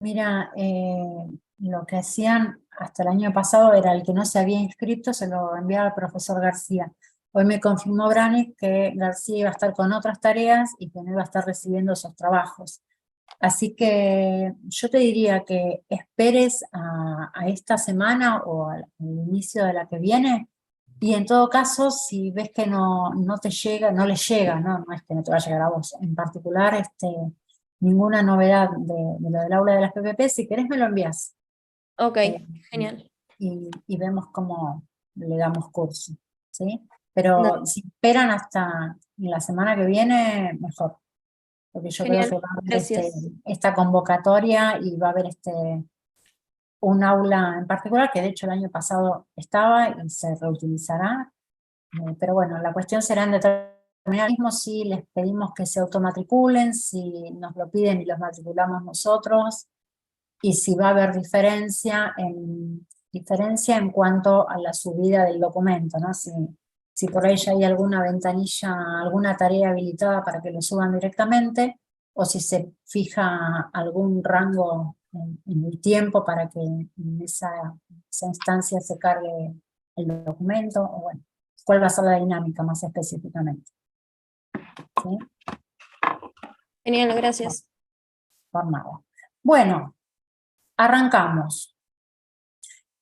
Mira, lo que hacían hasta el año pasado era el que no se había inscrito, se lo enviaba al profesor García. Hoy me confirmó Brani que García iba a estar con otras tareas y que no iba a estar recibiendo esos trabajos. Así que yo te diría que esperes a esta semana o al inicio de la que viene, y en todo caso, si ves que no te llega, no le llega, ¿no? No es que no te va a llegar a vos. En particular, ninguna novedad de lo del aula de las PPP, si querés me lo envías. Ok, eh, genial. y vemos cómo le damos curso, ¿sí? Dale, Pero si esperan hasta la semana que viene, mejor, porque yo creo que genial, va a haber gracias. esta convocatoria y va a haber un aula en particular, que de hecho el año pasado estaba y se reutilizará. Pero bueno, la cuestión será en determinar mismo si les pedimos que se automatriculen, si nos lo piden y los matriculamos nosotros, y si va a haber diferencia en cuanto a la subida del documento, ¿no? Si por ahí ya hay alguna ventanilla, alguna tarea habilitada para que lo suban directamente, o si se fija algún rango en el tiempo para que en esa instancia se cargue el documento, o bueno, cuál va a ser la dinámica más específicamente. ¿Sí? Genial, gracias. Por nada. Bueno, arrancamos.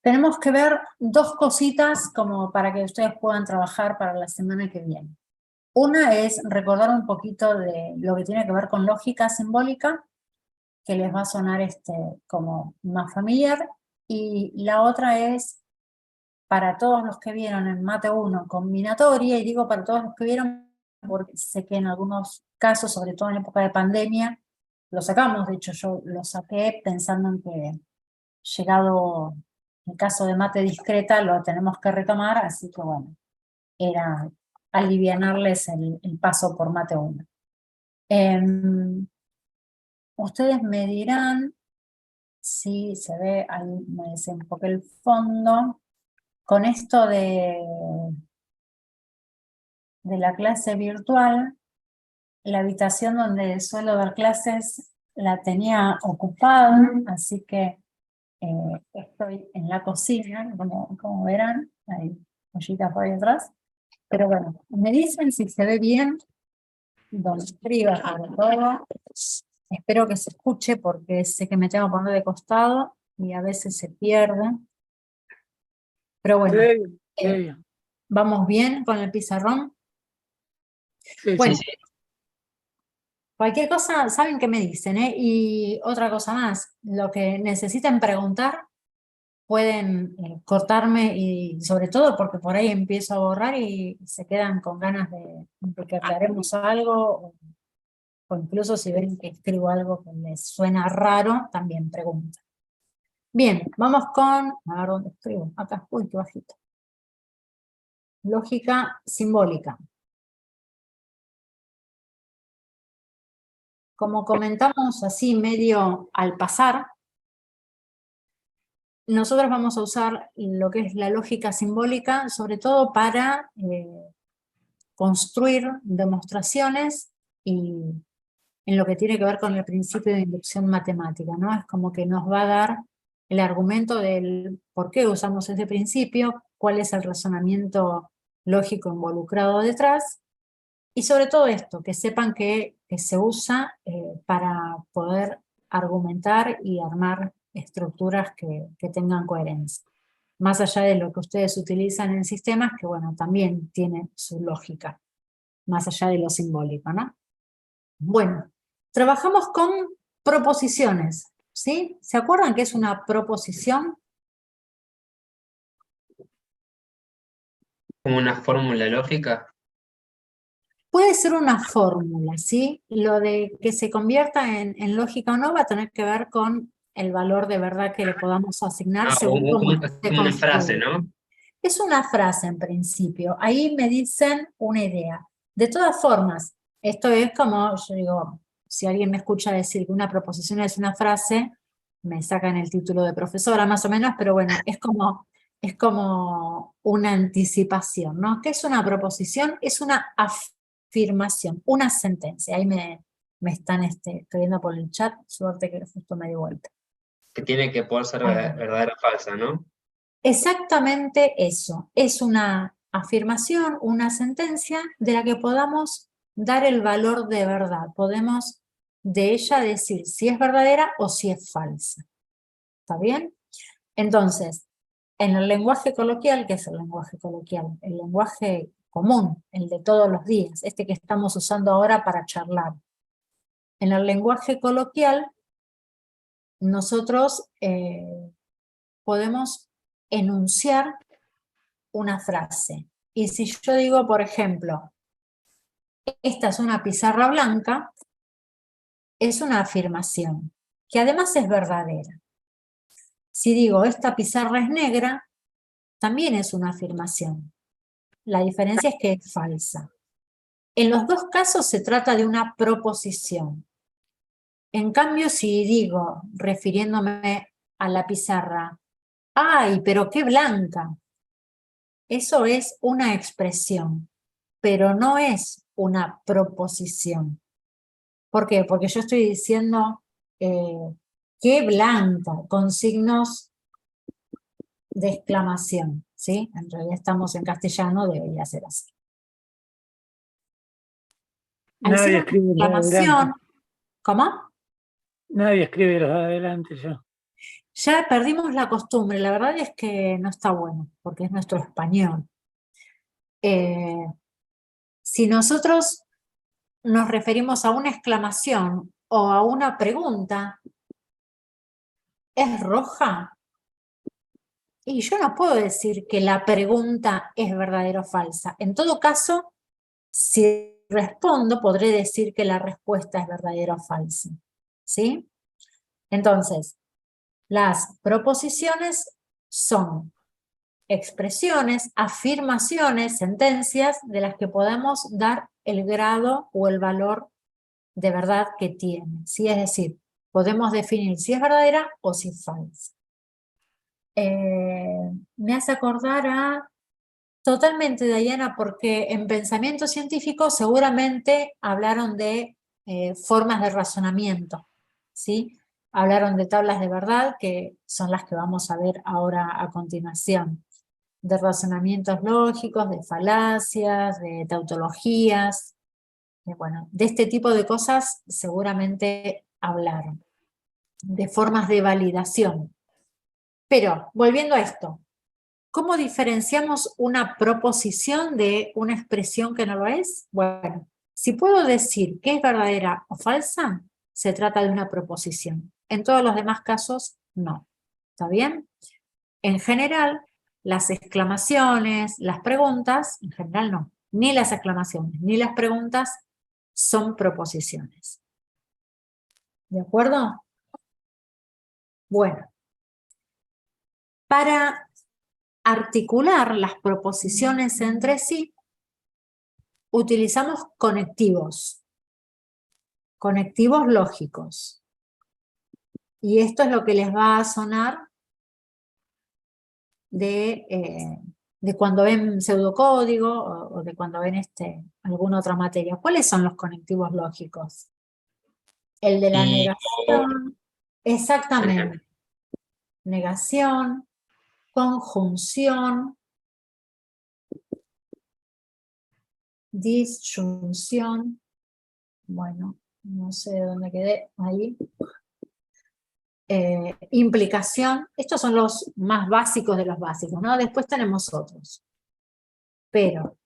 Tenemos que ver dos cositas como para que ustedes puedan trabajar para la semana que viene. Una es recordar un poquito de lo que tiene que ver con lógica simbólica, que les va a sonar como más familiar, y la otra es para todos los que vieron en Mate 1 combinatoria, y digo para todos los que vieron porque sé que en algunos casos, sobre todo en época de pandemia, lo sacamos. De hecho yo lo saqué pensando en que llegado el caso de mate discreta lo tenemos que retomar, así que bueno, era alivianarles el paso por mate 1. Ustedes me dirán si se ve, ahí me desenfoqué el fondo, con esto de la clase virtual, la habitación donde suelo dar clases la tenía ocupada, así que estoy en la cocina, como verán, hay ollitas por ahí atrás. Pero bueno, me dicen si se ve bien, donde escriba sobre todo. Espero que se escuche porque sé que me tengo que poner de costado y a veces se pierde. Pero bueno, eh, ¿vamos bien con el pizarrón? Sí, Bueno, sí. cualquier cosa, saben qué me dicen, ¿eh? Y otra cosa más, lo que necesiten preguntar, pueden cortarme, y sobre todo porque por ahí empiezo a borrar y se quedan con ganas de que aclaremos algo, o incluso si ven que escribo algo que les suena raro, también preguntan. Bien, vamos con, a ver dónde escribo, acá, uy, qué bajito. Lógica simbólica. Como comentamos así medio al pasar, nosotros vamos a usar lo que es la lógica simbólica, sobre todo para construir demostraciones y en lo que tiene que ver con el principio de inducción matemática, ¿no? Es como que nos va a dar el argumento del por qué usamos ese principio, cuál es el razonamiento lógico involucrado detrás, y sobre todo esto, que sepan que se usa para poder argumentar y armar estructuras que tengan coherencia. Más allá de lo que ustedes utilizan en sistemas, que bueno, también tiene su lógica, más allá de lo simbólico, ¿no? Bueno, trabajamos con proposiciones, ¿sí? ¿Se acuerdan qué es una proposición? Como una fórmula lógica. Puede ser una fórmula, ¿sí? Lo de que se convierta en lógica o no va a tener que ver con el valor de verdad que le podamos asignar según cómo Es esté como una frase, construido. ¿no? Es una frase en principio, ahí me dicen una idea. De todas formas, esto es como, yo digo, si alguien me escucha decir que una proposición es una frase, me sacan el título de profesora más o menos, pero bueno, es como una anticipación, ¿no? ¿Qué es una proposición? Es una afirmación, una sentencia. Ahí me están escribiendo por el chat, suerte que justo me di vuelta. Que tiene que poder ser Ahí va. verdadera o falsa, ¿no? Exactamente eso. Es una afirmación, una sentencia de la que podamos dar el valor de verdad. Podemos de ella decir si es verdadera o si es falsa. ¿Está bien? Entonces, en el lenguaje coloquial, ¿qué es el lenguaje coloquial? El lenguaje común, el de todos los días, este que estamos usando ahora para charlar. En el lenguaje coloquial, nosotros podemos enunciar una frase. Y si yo digo, por ejemplo, esta es una pizarra blanca, es una afirmación, que además es verdadera. Si digo, esta pizarra es negra, también es una afirmación. La diferencia es que es falsa. En los dos casos se trata de una proposición. En cambio, si digo, refiriéndome a la pizarra, ¡ay, pero qué blanca! Eso es una expresión, pero no es una proposición. ¿Por qué? Porque yo estoy diciendo qué blanca, con signos de exclamación, ¿sí? En realidad estamos en castellano, debería ser así. Al ser Nadie una escribe los de exclamación, adelante. ¿cómo? Nadie escribe los de adelante ya. Ya perdimos la costumbre, la verdad es que no está bueno, porque es nuestro español. Si nosotros nos referimos a una exclamación o a una pregunta, ¿es roja? Y yo no puedo decir que la pregunta es verdadera o falsa. En todo caso, si respondo, podré decir que la respuesta es verdadera o falsa. ¿Sí? Entonces, las proposiciones son expresiones, afirmaciones, sentencias de las que podemos dar el grado o el valor de verdad que tiene. ¿Sí? Es decir, podemos definir si es verdadera o si es falsa. Me hace acordar a totalmente, Diana, porque en pensamiento científico seguramente hablaron de formas de razonamiento, ¿sí? Hablaron de tablas de verdad, que son las que vamos a ver ahora a continuación, de razonamientos lógicos, de falacias, de tautologías, bueno, de este tipo de cosas seguramente hablaron, de formas de validación. Pero, volviendo a esto, ¿cómo diferenciamos una proposición de una expresión que no lo es? Bueno, si puedo decir que es verdadera o falsa, se trata de una proposición. En todos los demás casos, no. ¿Está bien? En general, las exclamaciones, las preguntas, en general no. Ni las exclamaciones, ni las preguntas son proposiciones. ¿De acuerdo? Bueno, para articular las proposiciones entre sí, utilizamos conectivos lógicos. Y esto es lo que les va a sonar de cuando ven pseudocódigo o de cuando ven alguna otra materia. ¿Cuáles son los conectivos lógicos? El de la Y negación, exactamente. Negación, conjunción, disyunción. Bueno, no sé de dónde quedé ahí. Implicación, estos son los más básicos de los básicos, ¿no? Después tenemos otros. Pero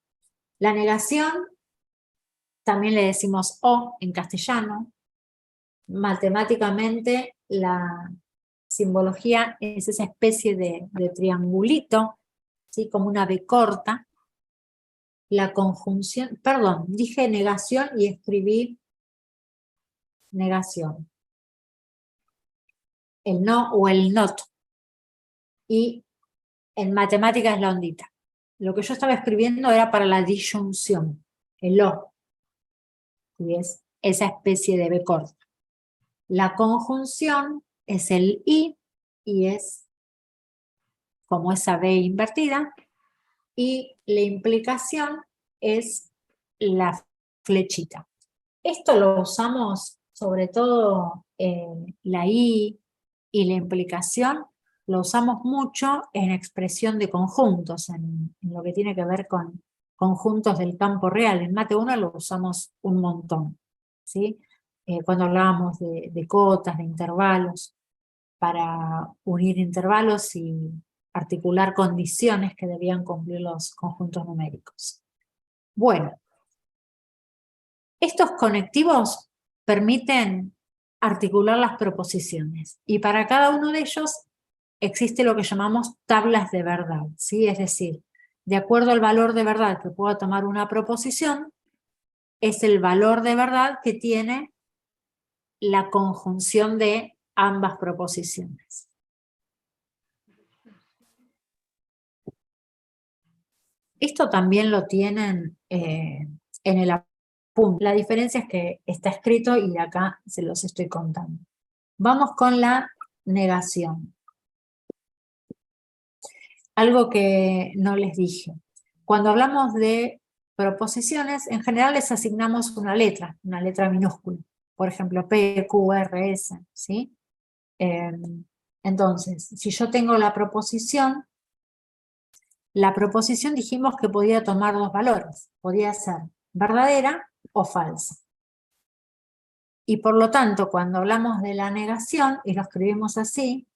la negación, también le decimos o en castellano. Matemáticamente la simbología es esa especie de triangulito, ¿sí? Como una B corta. La conjunción, perdón, dije negación y escribí negación. El no o el not. Y en matemáticas es la ondita. Lo que yo estaba escribiendo era para la disyunción, el o, y es esa especie de B corta. La conjunción es el y es como esa B invertida, y la implicación es la flechita. Esto lo usamos sobre todo la I, y la implicación lo usamos mucho en expresión de conjuntos, en lo que tiene que ver con conjuntos del campo real. En Mate 1 lo usamos un montón, ¿sí? Cuando hablábamos de cotas, de intervalos, para unir intervalos y articular condiciones que debían cumplir los conjuntos numéricos. Bueno, estos conectivos permiten articular las proposiciones, y para cada uno de ellos existe lo que llamamos tablas de verdad, ¿sí? Es decir, de acuerdo al valor de verdad que pueda tomar una proposición, es el valor de verdad que tiene la conjunción de ambas proposiciones. Esto también lo tienen en el apunte. La diferencia es que está escrito y acá se los estoy contando. Vamos con la negación. Algo que no les dije. Cuando hablamos de proposiciones, en general les asignamos una letra minúscula. Por ejemplo, P, Q, R, S, ¿sí? Entonces, si yo tengo la proposición dijimos que podía tomar dos valores. Podía ser verdadera o falsa. Y por lo tanto, cuando hablamos de la negación, y lo escribimos así,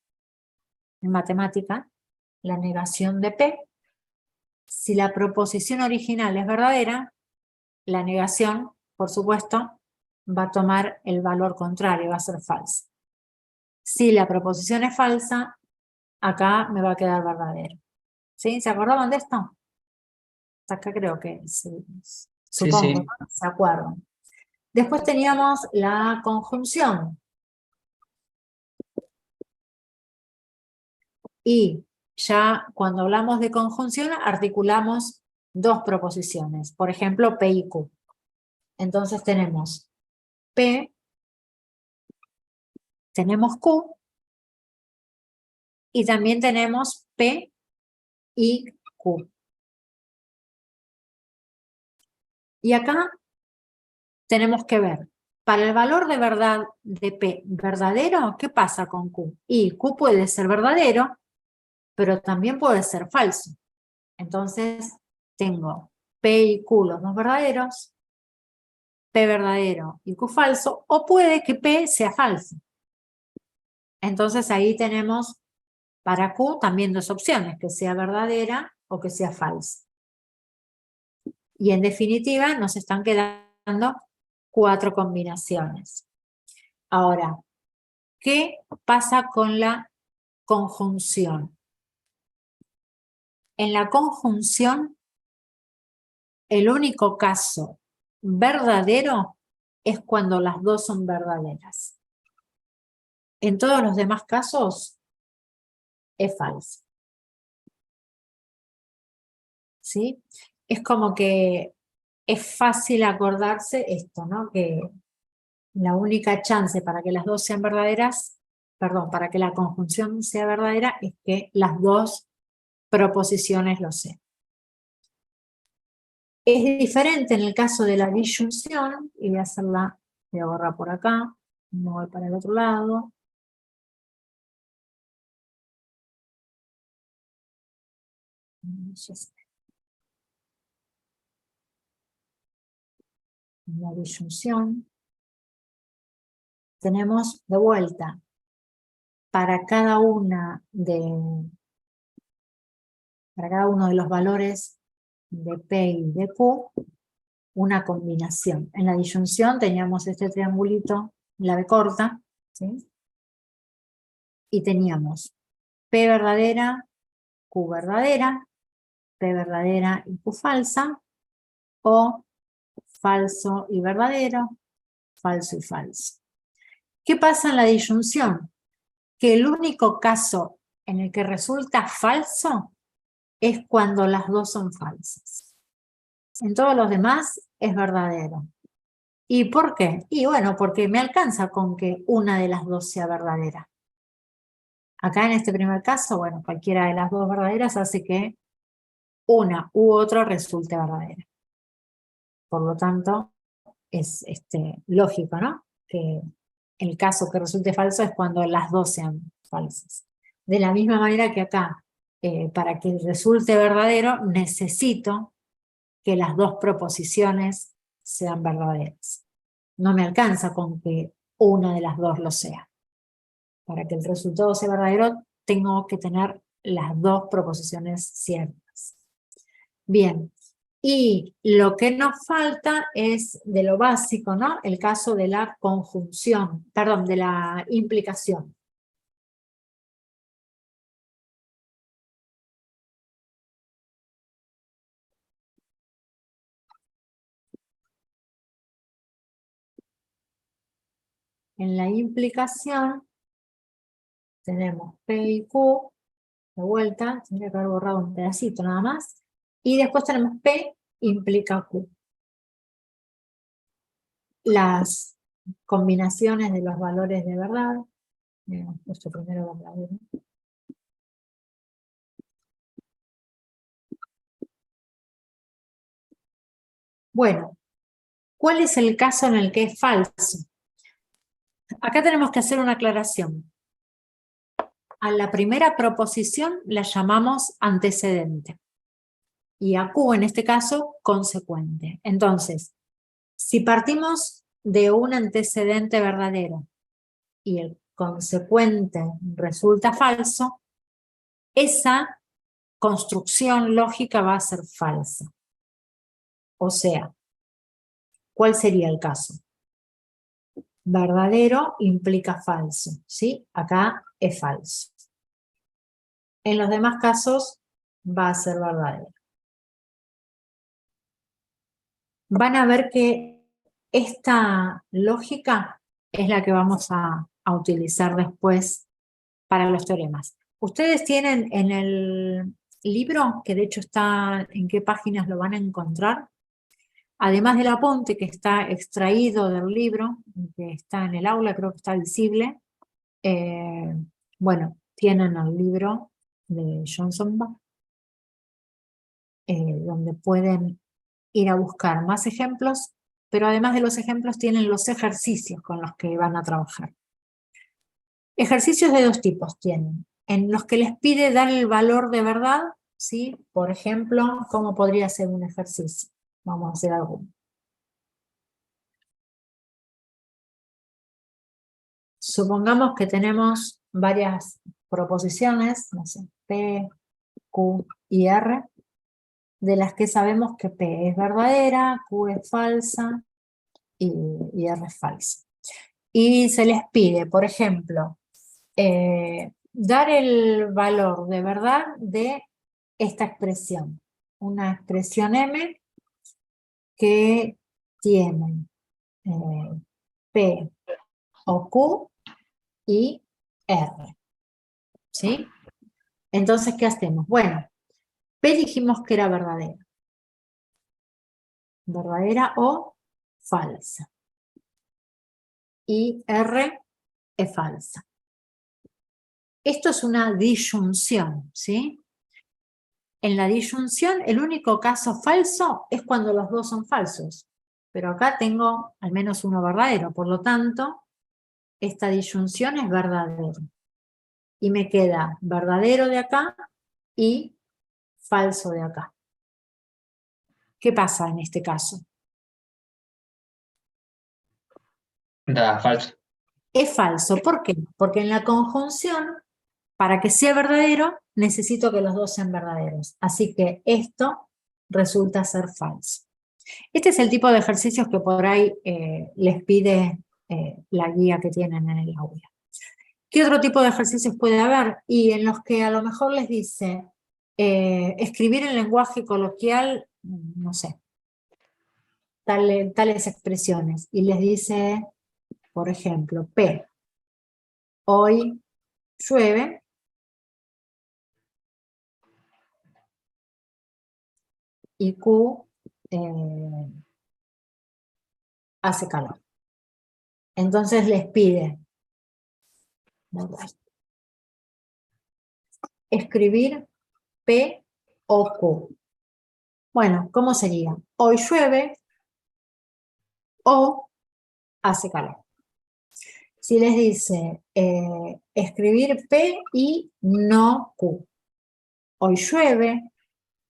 en matemática, la negación de P, si la proposición original es verdadera, la negación, por supuesto, va a tomar el valor contrario, va a ser falsa. Si la proposición es falsa, acá me va a quedar verdadero. ¿Sí? ¿Se acordaban de esto? Acá creo que sí, supongo, sí. ¿no? ¿Se acuerdan? Después teníamos la conjunción. Y ya cuando hablamos de conjunción articulamos dos proposiciones. Por ejemplo, P y Q. Entonces tenemos P, tenemos Q, y también tenemos P y Q. Y acá tenemos que ver, para el valor de verdad de P verdadero, ¿qué pasa con Q? Y Q puede ser verdadero, pero también puede ser falso. Entonces tengo P y Q los dos verdaderos, P verdadero y Q falso, o puede que P sea falso. Entonces ahí tenemos para Q también dos opciones, que sea verdadera o que sea falsa. Y en definitiva nos están quedando 4 combinaciones. Ahora, ¿qué pasa con la conjunción? En la conjunción, el único caso verdadero es cuando las dos son verdaderas. En todos los demás casos es falso. ¿Sí? Es como que es fácil acordarse esto, ¿no? Que la única chance para que las dos sean verdaderas, perdón, para que la conjunción sea verdadera es que las dos proposiciones lo sean. Es diferente en el caso de la disyunción, y voy a hacerla, voy a borrar por acá, me voy para el otro lado. La disyunción, tenemos de vuelta para cada uno de los valores de P y de Q, una combinación. En la disyunción teníamos este triangulito, la B corta, ¿sí? Y teníamos P verdadera, Q verdadera, P verdadera y Q falsa, o falso y verdadero, falso y falso. ¿Qué pasa en la disyunción? Que el único caso en el que resulta falso es cuando las dos son falsas. En todos los demás es verdadero. ¿Y por qué? Y bueno, porque me alcanza con que una de las dos sea verdadera. Acá en este primer caso, bueno, cualquiera de las dos verdaderas hace que una u otra resulte verdadera. Por lo tanto, es lógico, ¿no? Que el caso que resulte falso es cuando las dos sean falsas. De la misma manera que acá, para que resulte verdadero, necesito que las dos proposiciones sean verdaderas. No me alcanza con que una de las dos lo sea. Para que el resultado sea verdadero, tengo que tener las dos proposiciones ciertas. Bien, y lo que nos falta es de lo básico, ¿no? El caso de la conjunción, perdón, de la implicación. En la implicación tenemos P y Q, de vuelta, tendría que haber borrado un pedacito nada más, y después tenemos P implica Q. Las combinaciones de los valores de verdad, esto primero verdadero. Bueno, ¿cuál es el caso en el que es falso? Acá tenemos que hacer una aclaración. A la primera proposición la llamamos antecedente. Y a Q, en este caso, consecuente. Entonces, si partimos de un antecedente verdadero y el consecuente resulta falso, esa construcción lógica va a ser falsa. O sea, ¿cuál sería el caso? Verdadero implica falso, ¿sí? Acá es falso. En los demás casos va a ser verdadero. Van a ver que esta lógica es la que vamos a utilizar después para los teoremas. Ustedes tienen en el libro, que de hecho está en qué páginas lo van a encontrar, además del apunte que está extraído del libro, que está en el aula, creo que está visible, bueno, tienen el libro de Johnson Bach, donde pueden ir a buscar más ejemplos, pero además de los ejemplos tienen los ejercicios con los que van a trabajar. Ejercicios de dos tipos tienen, en los que les pide dar el valor de verdad, ¿sí? Por ejemplo, ¿cómo podría ser un ejercicio? Vamos a hacer alguno. Supongamos que tenemos varias proposiciones, no sé, P, Q y R, de las que sabemos que P es verdadera, Q es falsa y R es falsa. Y se les pide, por ejemplo, dar el valor de verdad de esta expresión. Una expresión M que tiene P o Q y R. ¿Sí? Entonces, ¿qué hacemos? Bueno, P dijimos que era verdadera. Verdadera o falsa. Y R es falsa. Esto es una disyunción, ¿sí? En la disyunción, el único caso falso es cuando los dos son falsos. Pero acá tengo al menos uno verdadero, por lo tanto, esta disyunción es verdadera. Y me queda verdadero de acá y falso de acá. ¿Qué pasa en este caso? Da falso. Es falso. ¿Por qué? Porque en la conjunción, para que sea verdadero, necesito que los dos sean verdaderos. Así que esto resulta ser falso. Este es el tipo de ejercicios que por ahí les pide la guía que tienen en el aula. ¿Qué otro tipo de ejercicios puede haber? Y en los que a lo mejor les dice escribir en lenguaje coloquial, no sé, tales expresiones. Y les dice, por ejemplo, P, hoy llueve. Y Q hace calor. Entonces les pide escribir P o Q. Bueno, ¿cómo sería? Hoy llueve o hace calor. Si les dice escribir P y no Q. Hoy llueve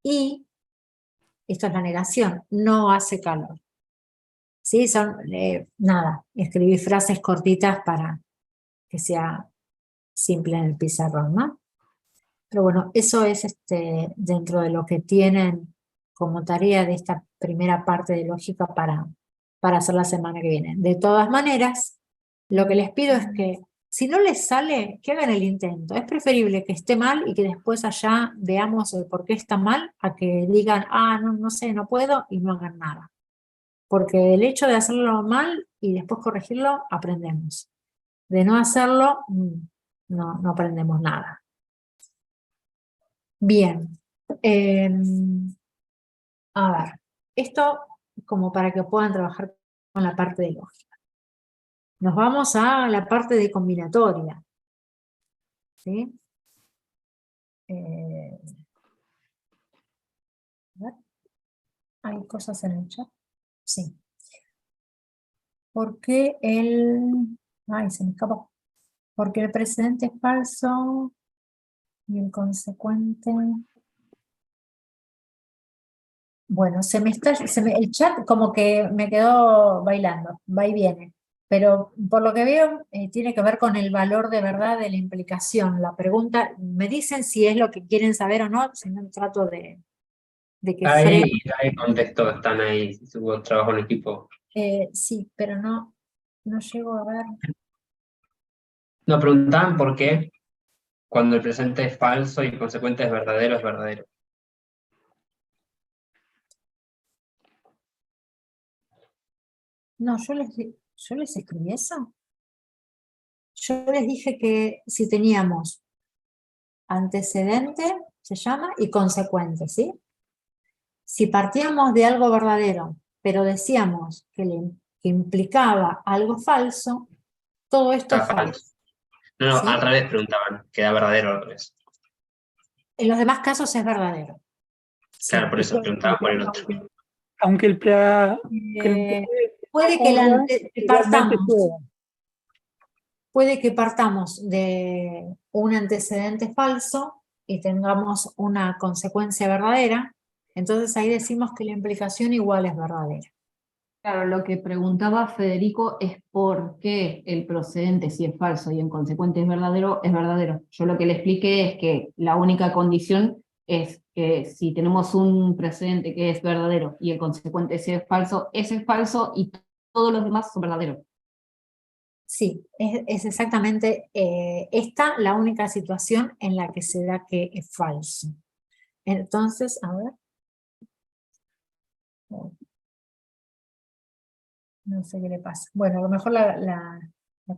y, esto es la negación, no hace calor. ¿Sí? Son, nada, escribir frases cortitas para que sea simple en el pizarrón, ¿no? Pero bueno, eso es dentro de lo que tienen como tarea de esta primera parte de lógica para hacer la semana que viene. De todas maneras, lo que les pido es que si no les sale, que hagan el intento. Es preferible que esté mal y que después allá veamos el por qué está mal, a que digan, ah, no, no sé, no puedo, y no hagan nada. Porque el hecho de hacerlo mal y después corregirlo, aprendemos. De no hacerlo, no aprendemos nada. Bien. A ver, esto como para que puedan trabajar con la parte de lógica. Nos vamos a la parte de combinatoria. ¿Sí? A ver. ¿Hay cosas en el chat? Sí. ¿Por qué el... Ay, se me escapó. Porque el precedente es falso y el consecuente... Bueno, el chat como que me quedó bailando, va y viene. Pero por lo que veo, tiene que ver con el valor de verdad de la implicación. La pregunta, me dicen si es lo que quieren saber o no, si no trato de que frene. Hay contexto, están ahí, hubo trabajo en equipo. Sí, pero no llego a ver. Nos preguntaban por qué cuando el presente es falso y el consecuente es verdadero, es verdadero. No, yo les escribí eso. Yo les dije que si teníamos antecedente, se llama, y consecuente, ¿sí? Si partíamos de algo verdadero, pero decíamos que implicaba algo falso, todo esto Está es falso. falso. No, ¿Sí? al revés preguntaban, queda verdadero al revés. En los demás casos es verdadero. Sí. Claro, por eso preguntaban por el otro. Aunque el Puede que igualmente puede que partamos de un antecedente falso y tengamos una consecuencia verdadera, entonces ahí decimos que la implicación igual es verdadera. Claro, lo que preguntaba Federico es por qué el procedente, si es falso y en consecuente es verdadero, es verdadero. Yo lo que le expliqué es que la única condición es que si tenemos un precedente que es verdadero y el consecuente si es falso, ese es falso y todos los demás son verdaderos. Sí, es exactamente esta la única situación en la que se da que es falso. Entonces, a ver. No sé qué le pasa. Bueno, a lo mejor la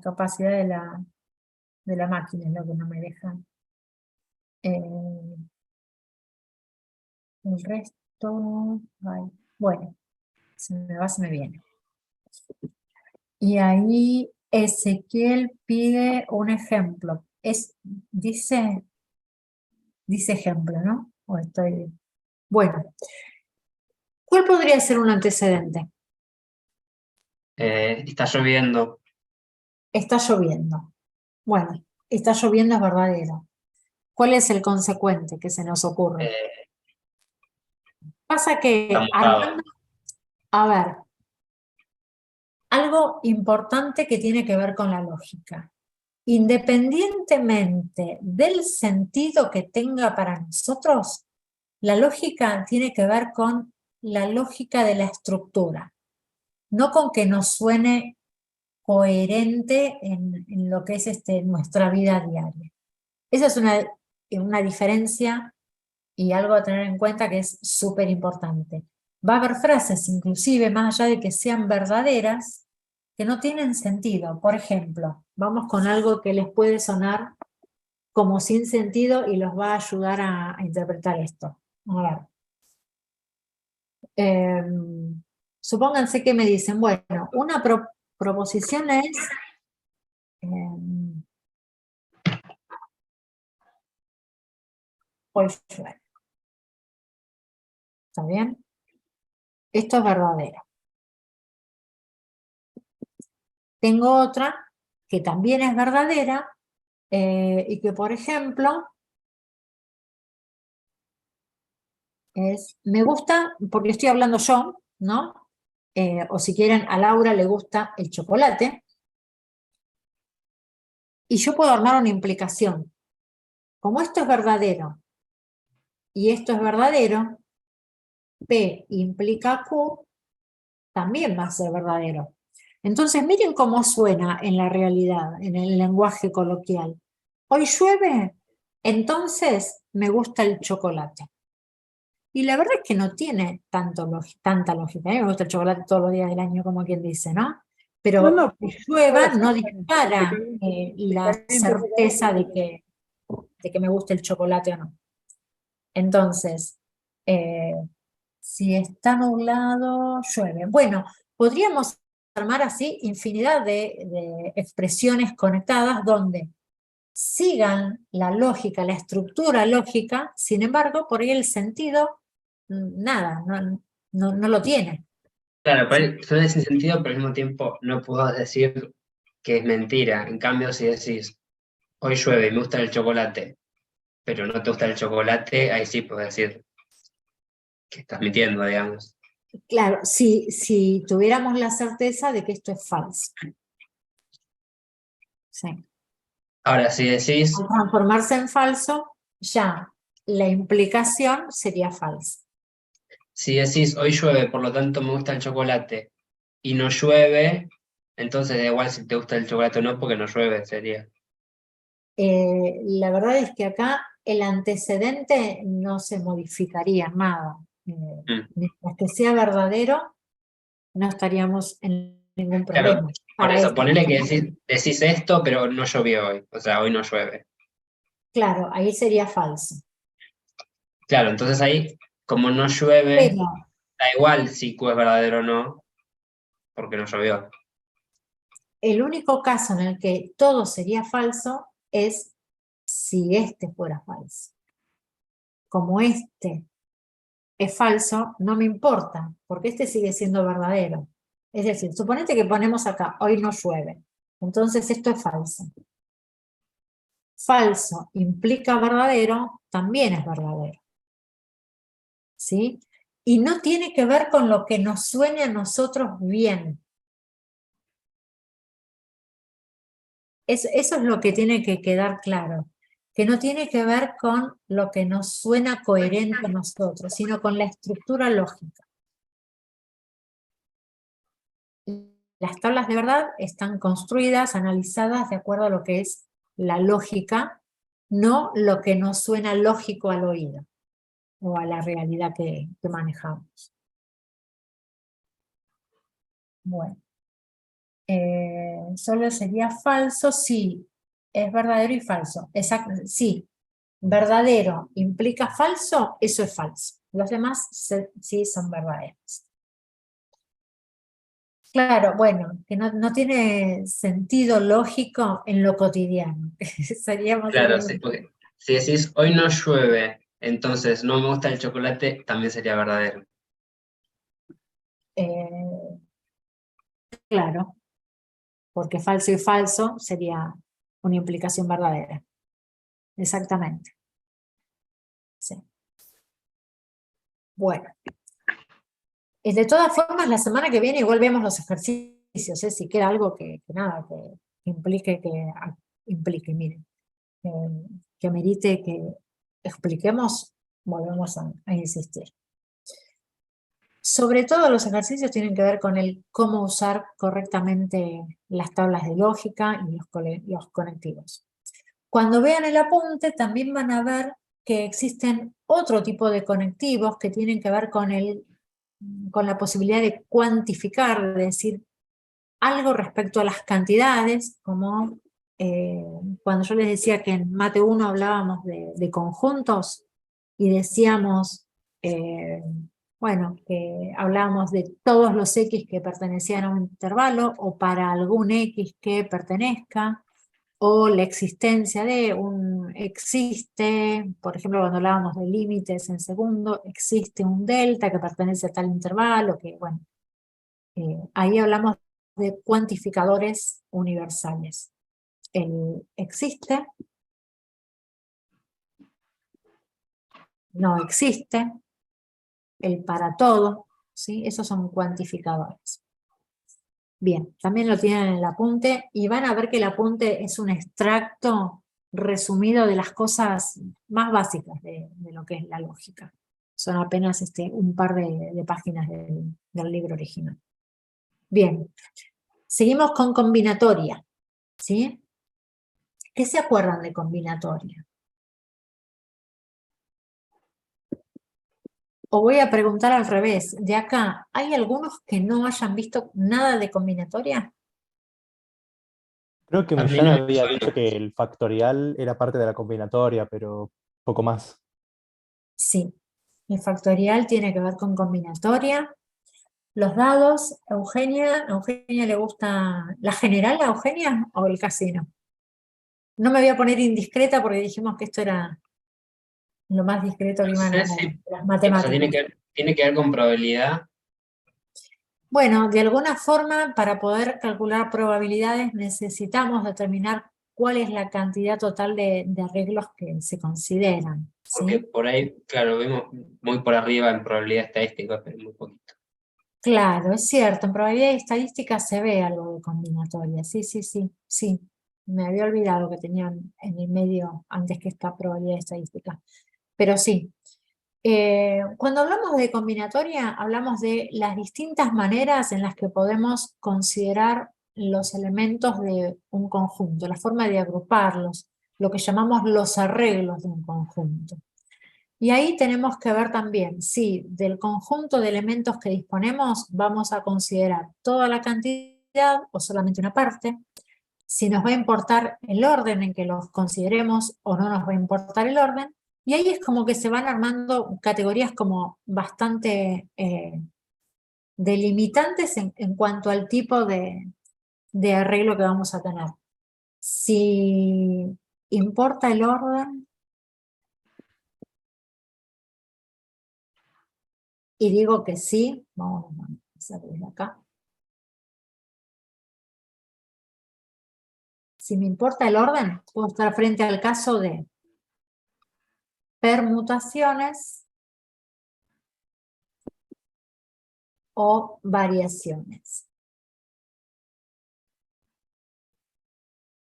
capacidad de la máquina es lo que no me deja. El resto, ay, bueno, se me va, se me viene. Y ahí Ezequiel pide un ejemplo. Dice ejemplo, ¿no? Bueno, ¿cuál podría ser un antecedente? Está lloviendo. Está lloviendo. Bueno, está lloviendo es verdadero. ¿Cuál es el consecuente que se nos ocurre? Pasa que, Está mojado. a ver, algo importante que tiene que ver con la lógica. Independientemente del sentido que tenga para nosotros, la lógica tiene que ver con la lógica de la estructura, no con que nos suene coherente en lo que es nuestra vida diaria. Esa es una diferencia y algo a tener en cuenta que es súper importante. Va a haber frases, inclusive, más allá de que sean verdaderas, que no tienen sentido. Por ejemplo, vamos con algo que les puede sonar como sin sentido y los va a ayudar a interpretar esto. A ver. Supónganse que me dicen, bueno, una proposición es... hoy llueve. ¿Está bien? Esto es verdadero. Tengo otra que también es verdadera, y que, por ejemplo, me gusta, porque estoy hablando yo, ¿no? O si quieren, a Laura le gusta el chocolate, y yo puedo armar una implicación. Como esto es verdadero, y esto es verdadero, P implica Q, también va a ser verdadero. Entonces, miren cómo suena en la realidad, en el lenguaje coloquial. Hoy llueve, entonces me gusta el chocolate. Y la verdad es que no tiene tanta lógica. A mí me gusta el chocolate todos los días del año, como quien dice, ¿no? Pero No, que llueva no sí, dispara la certeza de que me gusta el chocolate o no. Entonces, si está nublado, llueve. Bueno, podríamos armar así infinidad de expresiones conectadas donde sigan la lógica, la estructura lógica, sin embargo, por ahí el sentido, nada, no lo tiene. Claro, pero suena sin sentido, pero al mismo tiempo no puedo decir que es mentira. En cambio, si decís, hoy llueve y me gusta el chocolate, pero no te gusta el chocolate, ahí sí puedo decir que estás mintiendo, digamos. Claro, si tuviéramos la certeza de que esto es falso. Sí. Ahora, si decís, Al transformarse en falso, ya la implicación sería falsa. hoy llueve, por lo tanto me gusta el chocolate, y no llueve, entonces da igual si te gusta el chocolate o no, porque no llueve, sería. La verdad es que acá el antecedente no se modificaría nada. Mientras que sea verdadero, no estaríamos en ningún Claro, problema. por Para eso, esto, ponele que decís esto, pero no llovió hoy, o sea, hoy no llueve. claro, ahí sería falso. Claro, entonces ahí, como no llueve, Pero da igual si Q es verdadero o no, porque no llovió. el único caso en el que todo sería falso es si este fuera falso. Como este es falso, no me importa, porque este sigue siendo verdadero. Es decir, suponete que ponemos acá, hoy no llueve, entonces esto es falso. Falso implica verdadero, también es verdadero. ¿Sí? Y no tiene que ver con lo que nos suene a nosotros bien. Eso es lo que tiene que quedar claro, que no tiene que ver con lo que nos suena coherente a nosotros, sino con la estructura lógica. Las tablas de verdad están construidas, analizadas de acuerdo a lo que es la lógica, no lo que nos suena lógico al oído o a la realidad que manejamos. Bueno, solo sería falso si es verdadero y falso. Exacto, sí, verdadero implica falso, eso es falso. Los demás sí son verdaderos. Claro, bueno, que no tiene sentido lógico en lo cotidiano. Sería más o Claro, menos. sí, porque si decís hoy no llueve, entonces no me gusta el chocolate, también sería verdadero. eh, claro, porque falso y falso sería una implicación verdadera. Exactamente. Sí. Bueno. De todas formas, la semana que viene igual vemos los ejercicios, si queda algo que implique, miren, que amerite que expliquemos, volvemos a insistir. Sobre todo los ejercicios tienen que ver con el cómo usar correctamente las tablas de lógica y los conectivos. Cuando vean el apunte también van a ver que existen otro tipo de conectivos que tienen que ver con la posibilidad de cuantificar, de decir algo respecto a las cantidades, como cuando yo les decía que en Mate 1 hablábamos de conjuntos y decíamos, bueno, que hablábamos de todos los X que pertenecían a un intervalo o para algún X que pertenezca, o la existencia de existe, por ejemplo, cuando hablábamos de límites en segundo, existe un delta que pertenece a tal intervalo, que bueno, ahí hablamos de cuantificadores universales. el existe, no existe, el para todo, ¿sí? Esos son cuantificadores. Bien, también lo tienen en el apunte y van a ver que el apunte es un extracto resumido de las cosas más básicas de lo que es la lógica. Son apenas un par de páginas del libro original. Bien, seguimos con combinatoria, ¿sí? ¿Qué se acuerdan de combinatoria? O voy a preguntar al revés, de acá, ¿hay algunos que no hayan visto nada de combinatoria? Creo que A mí Millán no me había suena. dicho que el factorial era parte de la combinatoria, pero poco más. Sí, el factorial tiene que ver con combinatoria. Los dados, ¿a Eugenia le gusta la general a Eugenia o el casino? No me voy a poner indiscreta porque dijimos que esto era lo más discreto que No iban a sé ver, si, las o sea, matemáticas. tiene que ver con probabilidad. Bueno, de alguna forma, para poder calcular probabilidades necesitamos determinar cuál es la cantidad total de arreglos que se consideran, Porque ¿sí? por ahí, claro, vemos muy por arriba en probabilidad estadística, pero muy poquito. Claro, es cierto, en probabilidad y estadística se ve algo de combinatoria, sí, sí, sí, sí. Me había olvidado que tenían en el medio antes que esta probabilidad y estadística, pero sí. Cuando hablamos de combinatoria, hablamos de las distintas maneras en las que podemos considerar los elementos de un conjunto, la forma de agruparlos, lo que llamamos los arreglos de un conjunto. Y ahí tenemos que ver también si del conjunto de elementos que disponemos vamos a considerar toda la cantidad o solamente una parte, si nos va a importar el orden en que los consideremos o no nos va a importar el orden, y ahí es como que se van armando categorías como bastante delimitantes en cuanto al tipo de arreglo que vamos a tener. Si importa el orden, y digo que sí, vamos a hacer desde acá. Si me importa el orden, puedo estar frente al caso de permutaciones o variaciones.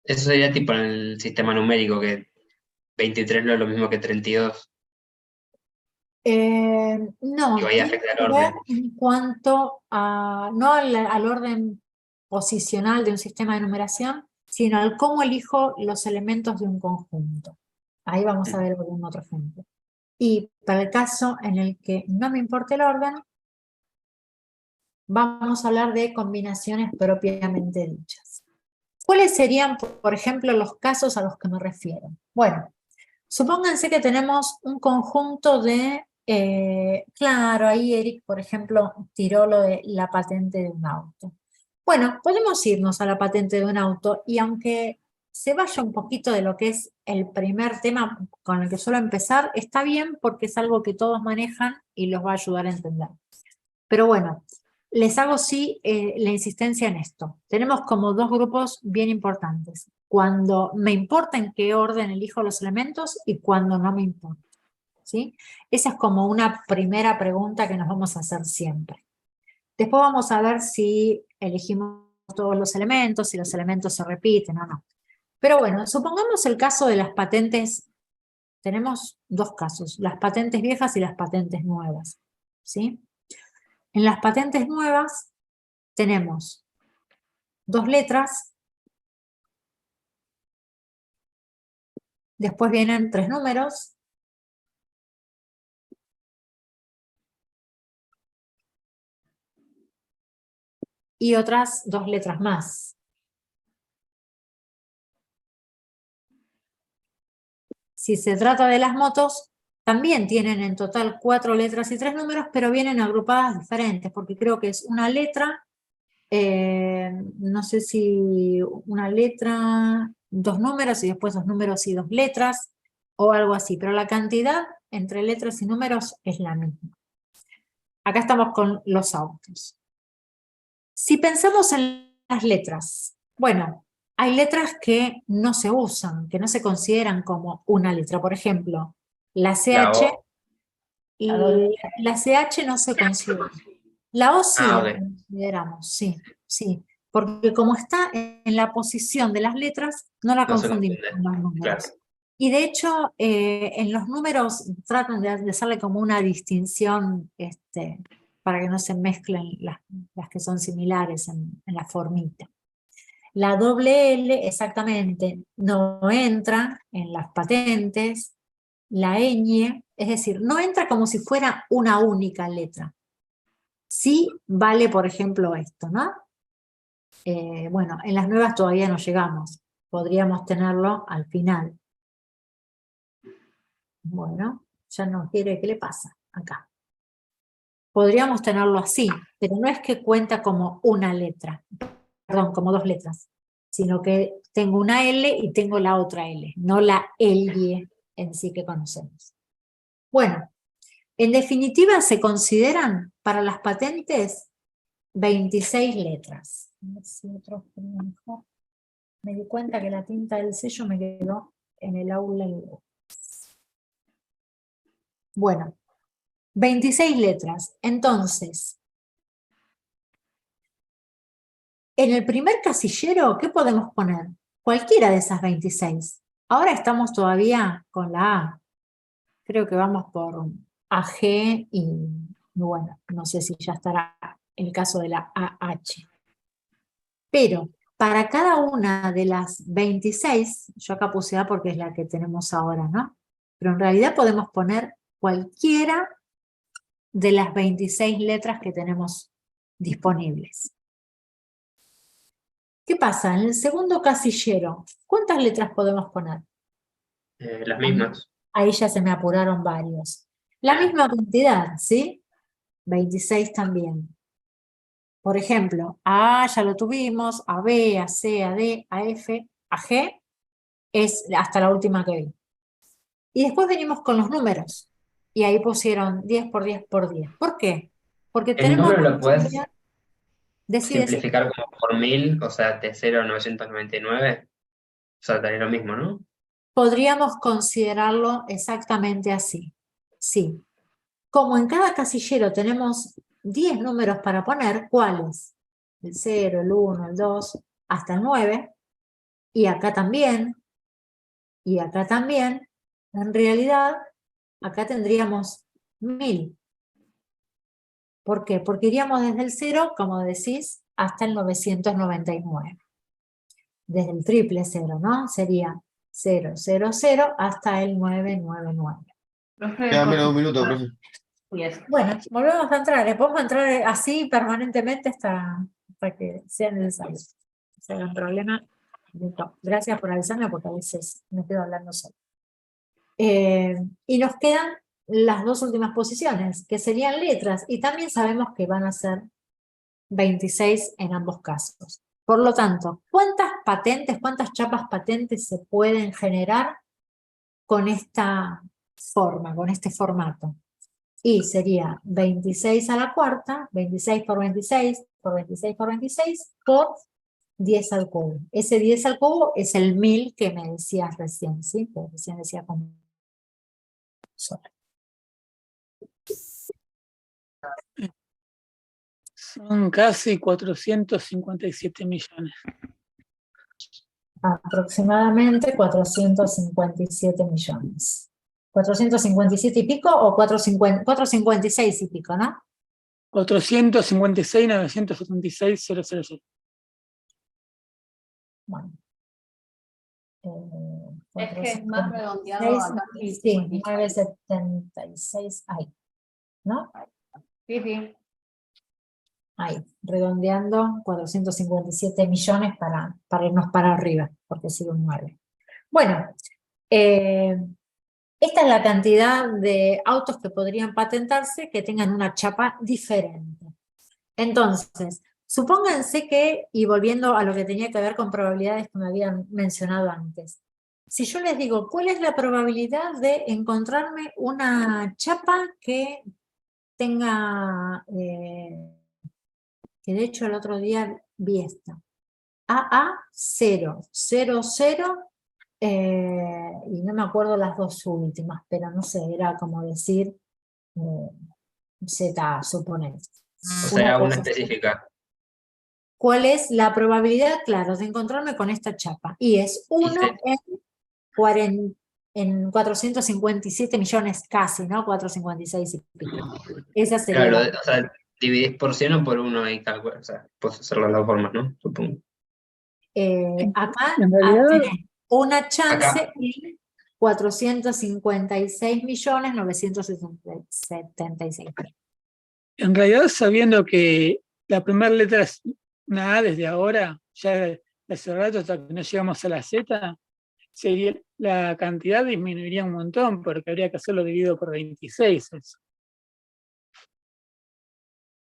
Eso sería tipo en el sistema numérico, que 23 no es lo mismo que 32, No, que vaya a tiene afectar que al ver orden. en cuanto a, no al orden posicional de un sistema de numeración, sino al cómo elijo los elementos de un conjunto. Ahí vamos a ver algún otro ejemplo. Y para el caso en el que no me importa el orden, vamos a hablar de combinaciones propiamente dichas. ¿Cuáles serían, por ejemplo, los casos a los que me refiero? Bueno, supónganse que tenemos un conjunto de, claro, ahí Eric, por ejemplo, tiró lo de la patente de un auto. Bueno, podemos irnos a la patente de un auto y aunque se vaya un poquito de lo que es el primer tema con el que suelo empezar, está bien porque es algo que todos manejan y los va a ayudar a entender. Pero bueno, les hago sí la insistencia en esto. Tenemos como dos grupos bien importantes. Cuando me importa en qué orden elijo los elementos y cuando no me importa, ¿sí? Esa es como una primera pregunta que nos vamos a hacer siempre. Después vamos a ver si elegimos todos los elementos, si los elementos se repiten o no. Pero bueno, supongamos el caso de las patentes. Tenemos dos casos, las patentes viejas y las patentes nuevas, ¿sí? En las patentes nuevas tenemos dos letras, después vienen tres números, y otras dos letras más. Si se trata de las motos, también tienen en total 4 letras y 3 números, pero vienen agrupadas diferentes, porque creo que es una letra, no sé si una letra, 2 números y después 2 números y 2 letras, o algo así, pero la cantidad entre letras y números es la misma. Acá estamos con los autos. Si pensamos en las letras, bueno, hay letras que no se usan, que no se consideran como una letra. Por ejemplo, la La CH, O. y la CH no se considera. La O sí la Ok. consideramos, sí, sí. Porque como está en la posición de las letras, no la No se confundimos confunde. con los números. Claro. Y de hecho, en los números tratan de hacerle como una distinción para que no se mezclen las que son similares en la formita. La doble L, exactamente, no entra en las patentes. La ñ, es decir, no entra como si fuera una única letra. Sí vale, por ejemplo, esto, ¿no? Bueno, en las nuevas todavía no llegamos. Podríamos tenerlo al final. Bueno, ya no quiere, ¿qué le pasa? Acá. Podríamos tenerlo así, pero no es que cuenta como una letra, perdón, como dos letras, sino que tengo una L y tengo la otra L, no la L en sí que conocemos. Bueno, en definitiva se consideran para las patentes 26 letras. A ver si otro mejor. Me di cuenta que la tinta del sello me quedó en el aula. Bueno, 26 letras. Entonces, en el primer casillero, ¿qué podemos poner? Cualquiera de esas 26. Ahora estamos todavía con la A. Creo que vamos por AG y bueno, no sé si ya estará el caso de la AH. Pero para cada una de las 26, yo acá puse A porque es la que tenemos ahora, ¿no? Pero en realidad podemos poner cualquiera de las 26 letras que tenemos disponibles. ¿Qué pasa? En el segundo casillero, ¿cuántas letras podemos poner? Las mismas. Ahí ya se me apuraron varios. La misma cantidad, ¿sí? 26 también. Por ejemplo, a A ya lo tuvimos, a B, a C, a D, a F, a G, es hasta la última que vi. Y después venimos con los números. Y ahí pusieron 10 por 10 por 10. ¿Por qué? Porque El tenemos número la lo puedes posibilidad de simplificar como por 1000, o sea, de 0 a 999. O sea, daría lo mismo, ¿no? podríamos considerarlo exactamente así. Sí. Como en cada casillero tenemos 10 números para poner, ¿cuáles? El 0, el 1, el 2, hasta el 9, y acá también, en realidad, acá tendríamos 1000. ¿Por qué? Porque iríamos desde el 0, como decís, hasta el 999. Desde el triple 0, ¿no? Sería 0, 0, 0 hasta el 999. Queda menos de un minuto, profe. Bueno, volvemos a entrar. Podemos entrar así permanentemente hasta que sea necesario. Si hay un problema, listo. Gracias por avisarme porque a veces me quedo hablando solo. Y nos quedan las dos últimas posiciones, que serían letras, y también sabemos que van a ser 26 en ambos casos. Por lo tanto, ¿cuántas patentes, cuántas chapas patentes se pueden generar con esta forma, con este formato? Y sería 26 a la cuarta, 26 por 26 por 26 por 26 por 10 al cubo. Ese 10 al cubo es el 1000 que me decías recién, ¿sí? Que recién decía con sola. Son casi 457 millones. Aproximadamente 457 millones. 457 y pico o 456 y pico, ¿no? 456.976.000. Bueno. Es que es más redondeado acá. Sí, 976 ahí, ¿no? Sí, sí. Ahí, redondeando 457 millones para irnos para arriba, porque sigue un 9. Bueno, esta es la cantidad de autos que podrían patentarse que tengan una chapa diferente. Entonces, supónganse que, y volviendo a lo que tenía que ver con probabilidades que me habían mencionado antes, si yo les digo, ¿cuál es la probabilidad de encontrarme una chapa que tenga, que de hecho el otro día vi esta, AA0, 00, y no me acuerdo las dos últimas, pero no sé, era como decir Z, suponer. O sea, una cosa así. específica. ¿Cuál es la probabilidad? Claro, de encontrarme con esta chapa. Y es 1 en 457 millones casi, ¿no? 456 y pico. Esa sería Claro, la... o sea, dividís por 100 o por 1 y calculas. O sea, puedes hacerlo de las dos formas, ¿no? Supongo. Acá En realidad, tenés una chance Acá. en 456.976.000. en realidad, sabiendo que la primera letra es una A desde ahora, ya de hace rato hasta que no llegamos a la Z, sería, la cantidad disminuiría un montón, porque habría que hacerlo dividido por 26. Eso.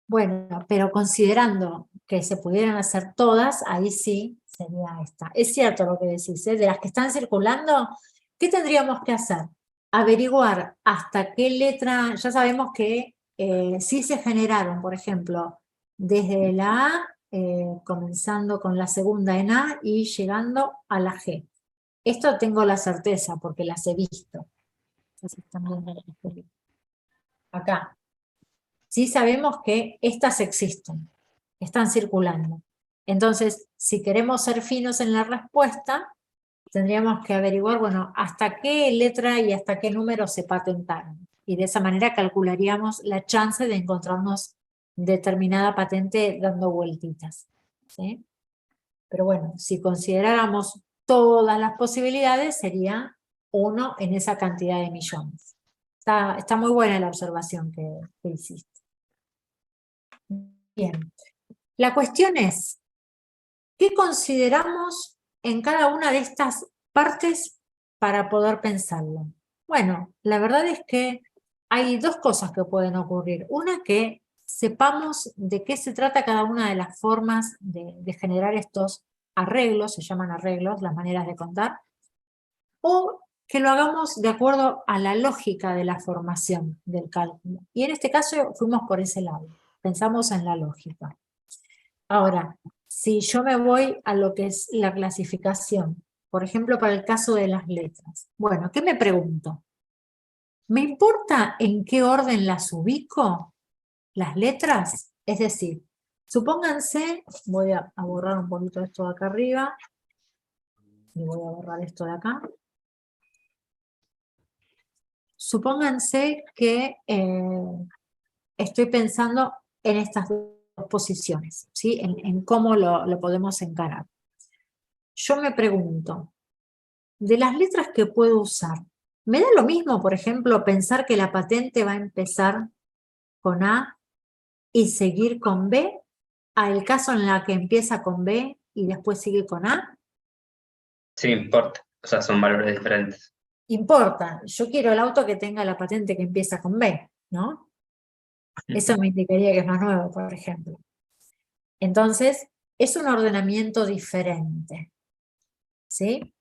Bueno, pero considerando que se pudieran hacer todas, ahí sí sería esta. Es cierto lo que decís, ¿eh? De las que están circulando, ¿qué tendríamos que hacer? Averiguar hasta qué letra, ya sabemos que sí se generaron, por ejemplo, desde la A, comenzando con la segunda en A y llegando a la G. Esto tengo la certeza porque las he visto. Entonces, también acá. Sí sabemos que estas existen, están circulando. Entonces, si queremos ser finos en la respuesta, tendríamos que averiguar, bueno, hasta qué letra y hasta qué número se patentaron. Y de esa manera calcularíamos la chance de encontrarnos determinada patente dando vueltitas, ¿sí? Pero bueno, si consideráramos todas las posibilidades, sería 1 en esa cantidad de millones. Está muy buena la observación que hiciste. Bien. La cuestión es, ¿qué consideramos en cada una de estas partes para poder pensarlo? Bueno, la verdad es que hay dos cosas que pueden ocurrir. Una, que sepamos de qué se trata cada una de las formas de generar estos arreglos, se llaman arreglos, las maneras de contar, o que lo hagamos de acuerdo a la lógica de la formación del cálculo. Y en este caso fuimos por ese lado, pensamos en la lógica. Ahora, si yo me voy a lo que es la clasificación, por ejemplo, para el caso de las letras, bueno, ¿qué me pregunto? ¿Me importa en qué orden las ubico, las letras? Es decir, supónganse, voy a borrar un poquito esto de acá arriba, y voy a borrar esto de acá. Supónganse que estoy pensando en estas dos posiciones, ¿sí? En cómo lo podemos encarar. Yo me pregunto, de las letras que puedo usar, ¿me da lo mismo, por ejemplo, pensar que la patente va a empezar con A y seguir con B, al caso en la que empieza con B y después sigue con A? Sí, importa. O sea, son valores diferentes. Importa, yo quiero el auto que tenga la patente que empieza con B, ¿no? Eso me indicaría que es más nuevo, por ejemplo. Entonces, es un ordenamiento diferente, ¿sí?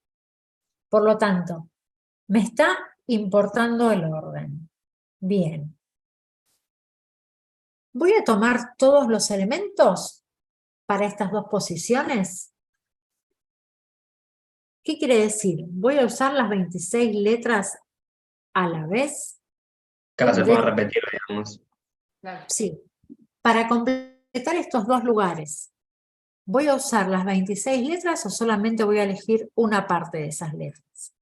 Por lo tanto, me está importando el orden. Bien. Voy a tomar todos los elementos para estas dos posiciones. ¿Qué quiere decir? Voy a usar las 26 letras a la vez. Cada se puede repetir, digamos. Sí. Para completar estos dos lugares, ¿voy a usar las 26 letras o solamente voy a elegir una parte de esas letras?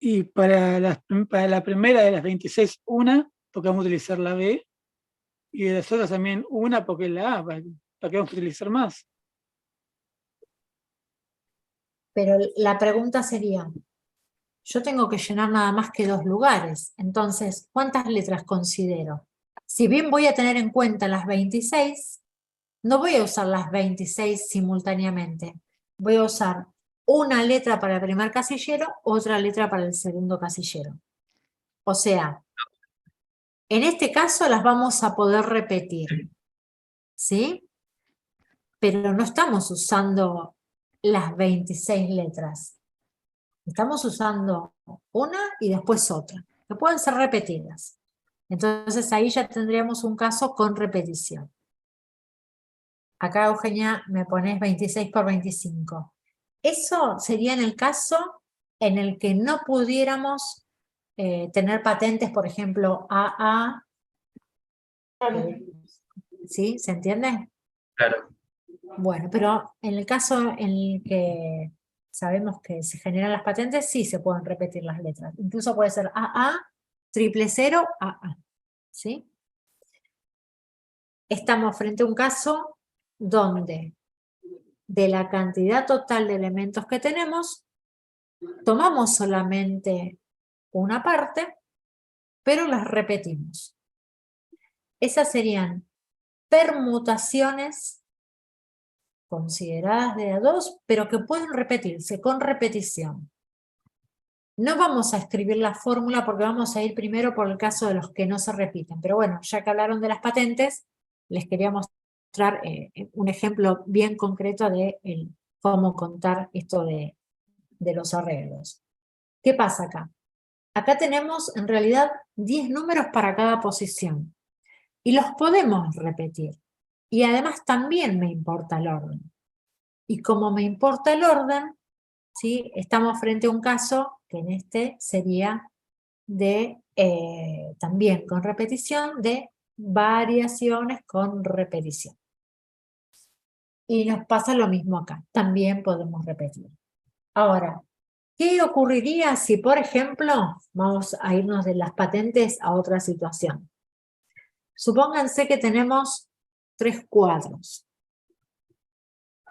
Y para la primera de las 26, una, porque vamos a utilizar la B, y de las otras también una, porque es la A, ¿para qué vamos a utilizar más? Pero la pregunta sería, yo tengo que llenar nada más que dos lugares, entonces, ¿cuántas letras considero? Si bien voy a tener en cuenta las 26, no voy a usar las 26 simultáneamente. Voy a usar una letra para el primer casillero, otra letra para el segundo casillero. O sea, en este caso las vamos a poder repetir, ¿sí? Pero no estamos usando las 26 letras. Estamos usando una y después otra, que pueden ser repetidas. Entonces ahí ya tendríamos un caso con repetición. Acá, Eugenia, me pones 26 por 25. Eso sería en el caso en el que no pudiéramos tener patentes, por ejemplo, AA. ¿Sí? ¿Se entiende? Claro. Bueno, pero en el caso en el que sabemos que se generan las patentes, sí se pueden repetir las letras. Incluso puede ser AA, 000, AA. ¿Sí? Estamos frente a un caso donde de la cantidad total de elementos que tenemos, tomamos solamente una parte, pero las repetimos. Esas serían permutaciones consideradas de A2, pero que pueden repetirse con repetición. No vamos a escribir la fórmula porque vamos a ir primero por el caso de los que no se repiten. Pero bueno, ya que hablaron de las patentes, les quería mostrar un ejemplo bien concreto de cómo contar esto de los arreglos. ¿Qué pasa acá? Acá tenemos en realidad 10 números para cada posición. Y los podemos repetir. Y además también me importa el orden. Y como me importa el orden, ¿sí? Estamos frente a un caso que en este sería de, también con repetición, de variaciones con repetición. Y nos pasa lo mismo acá, también podemos repetir. Ahora, ¿qué ocurriría si, por ejemplo, vamos a irnos de las patentes a otra situación? Supónganse que tenemos 3 cuadros.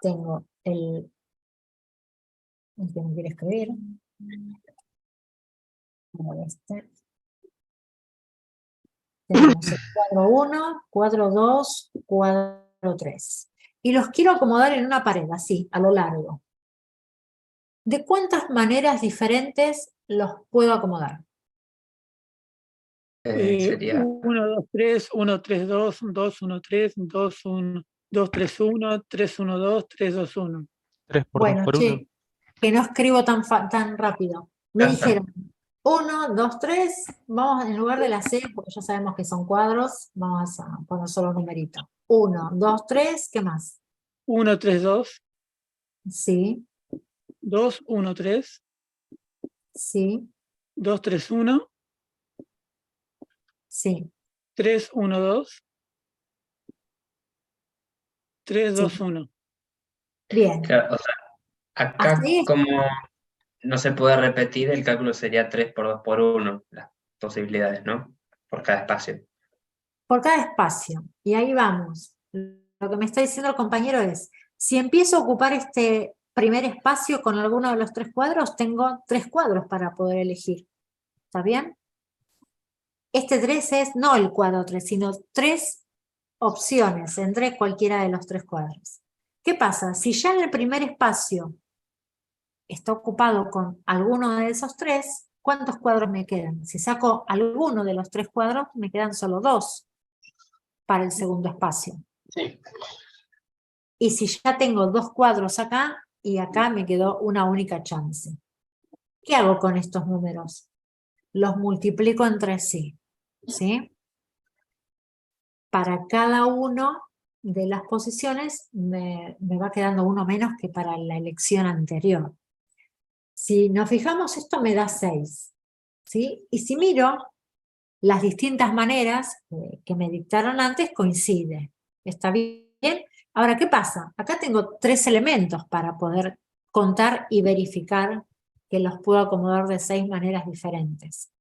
Tengo el que no quiere escribir. Este. Tenemos el cuadro 1, cuadro 2, cuadro 3. Y los quiero acomodar en una pared, así, a lo largo. ¿De cuántas maneras diferentes los puedo acomodar? Sería 1, 2, 3, 1, 3, 2, 2, 1, 3, 2, 1, 2, 3, 1, 3, 1, 2, 3, 2, 1. 3 por 2 Bueno, por 1. che, que no escribo tan rápido. Me dijeron 1, 2, 3, vamos en lugar de la C, porque ya sabemos que son cuadros, vamos a poner solo un numerito. 1, 2, 3, ¿qué más? 1, 3, 2, Sí, 2, 1, 3, sí, 2, 3, 1, sí, 3, 1, 2, 3, sí. 2, 1. Bien, claro, o sea, hasta acá ahí como no se puede repetir, el cálculo sería 3 por 2 por 1, las posibilidades, ¿no? Por cada espacio. por cada espacio. Y ahí vamos. Lo que me está diciendo el compañero es, si empiezo a ocupar este primer espacio con alguno de los 3 cuadros, tengo 3 cuadros para poder elegir. ¿Está bien? Este 3 es no el cuadro 3, sino 3 opciones entre cualquiera de los 3 cuadros. ¿Qué pasa? Si ya en el primer espacio está ocupado con alguno de esos 3, ¿cuántos cuadros me quedan? Si saco alguno de los 3 cuadros, me quedan solo 2 para el segundo espacio. Sí. Y si ya tengo 2 cuadros acá, y acá me quedó una única chance. ¿Qué hago con estos números? Los multiplico entre sí. ¿Sí? Para cada uno de las posiciones me va quedando uno menos que para la elección anterior. Si nos fijamos, esto me da 6. ¿Sí? Y si miro, las distintas maneras que me dictaron antes coinciden. ¿Está bien? Ahora, ¿qué pasa? Acá tengo 3 elementos para poder contar y verificar que los puedo acomodar de 6 maneras diferentes.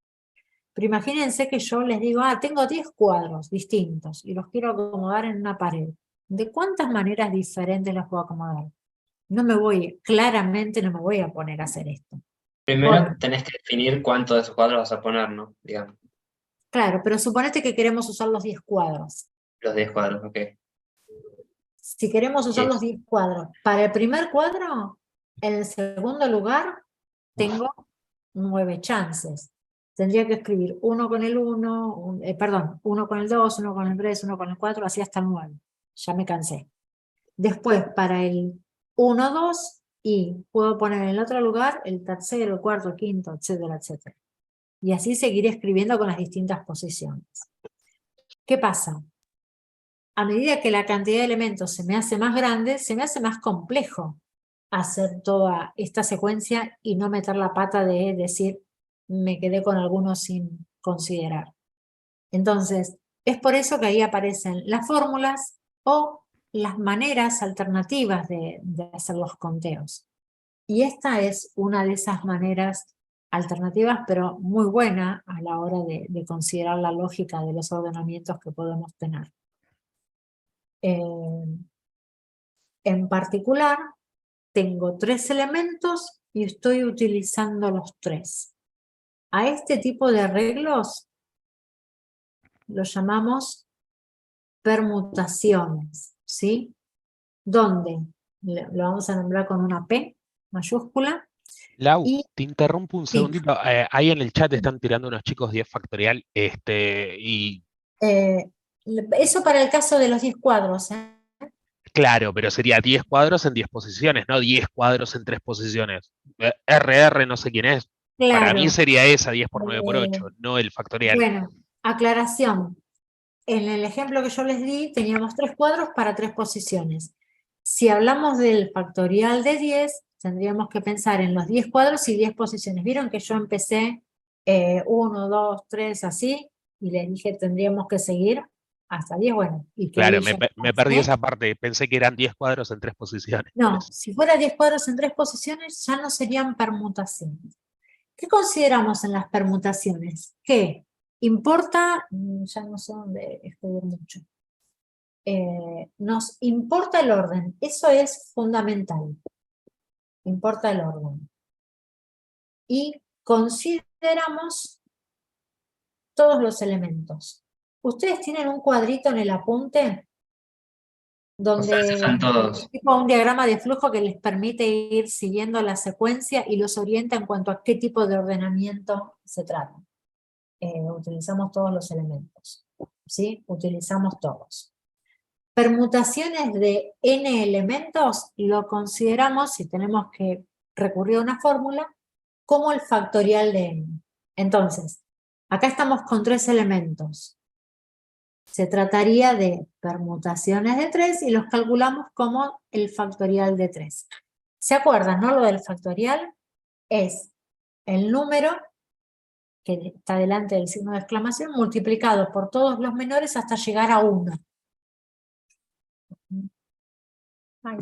Pero imagínense que yo les digo, tengo 10 cuadros distintos y los quiero acomodar en una pared. ¿De cuántas maneras diferentes los puedo acomodar? Claramente no me voy a poner a hacer esto. Primero tenés que definir cuántos de esos cuadros vas a poner, ¿no? Digamos, Claro, pero suponete que queremos usar los 10 cuadros. los 10 cuadros, ok. Si queremos usar Yes. los 10 cuadros, para el primer cuadro, en el segundo lugar, tengo 9 chances. Tendría que escribir uno con el 1, uno con el 2, uno con el 3, uno con el 4, así hasta el 9. Ya me cansé. Después, para el 1, 2, y puedo poner en el otro lugar el tercero, el cuarto, el quinto, etcétera, etcétera. Y así seguiré escribiendo con las distintas posiciones. ¿Qué pasa? a medida que la cantidad de elementos se me hace más grande, se me hace más complejo hacer toda esta secuencia y no meter la pata de decir, me quedé con algunos sin considerar. Entonces, es por eso que ahí aparecen las fórmulas o las maneras alternativas de hacer los conteos. Y esta es una de esas maneras alternativas, pero muy buena a la hora de considerar la lógica de los ordenamientos que podemos tener. En particular, tengo 3 elementos y estoy utilizando los 3. A este tipo de arreglos los llamamos permutaciones, ¿sí? Donde lo vamos a nombrar con una P mayúscula. Lau, Y te interrumpo un sí, segundito. Ahí en el chat están tirando unos chicos 10 factorial, y eso para el caso de los 10 cuadros, ¿eh? claro, pero sería 10 cuadros en 10 posiciones, no 10 cuadros en 3 posiciones. RR no sé quién es. Para mí Claro. sería esa 10 por 9 por 8, no el factorial. Bueno, aclaración. En el ejemplo que yo les di, teníamos 3 cuadros para 3 posiciones. Si hablamos del factorial de 10, tendríamos que pensar en los 10 cuadros y 10 posiciones. ¿Vieron que yo empecé 1, 2, 3, así? Y les dije, tendríamos que seguir hasta 10, bueno. Y que Claro, ahí yo me perdí esa parte. Pensé que eran 10 cuadros en 3 posiciones. Por No, eso. si fuera 10 cuadros en 3 posiciones, ya no serían permutaciones. ¿Qué consideramos en las permutaciones? Que importa, ya no sé dónde escribir mucho, nos importa el orden, eso es fundamental, importa el orden. Y consideramos todos los elementos. Ustedes tienen un cuadrito en el apunte O sea, esos donde son todos. tipo un diagrama de flujo que les permite ir siguiendo la secuencia y los orienta en cuanto a qué tipo de ordenamiento se trata. Utilizamos todos los elementos, ¿sí? Utilizamos todos. Permutaciones de n elementos lo consideramos, si tenemos que recurrir a una fórmula, como el factorial de n. Entonces, acá estamos con 3 elementos. Se trataría de permutaciones de 3 y los calculamos como el factorial de 3. ¿Se acuerdan, no? Lo del factorial es el número que está delante del signo de exclamación multiplicado por todos los menores hasta llegar a 1. Ay,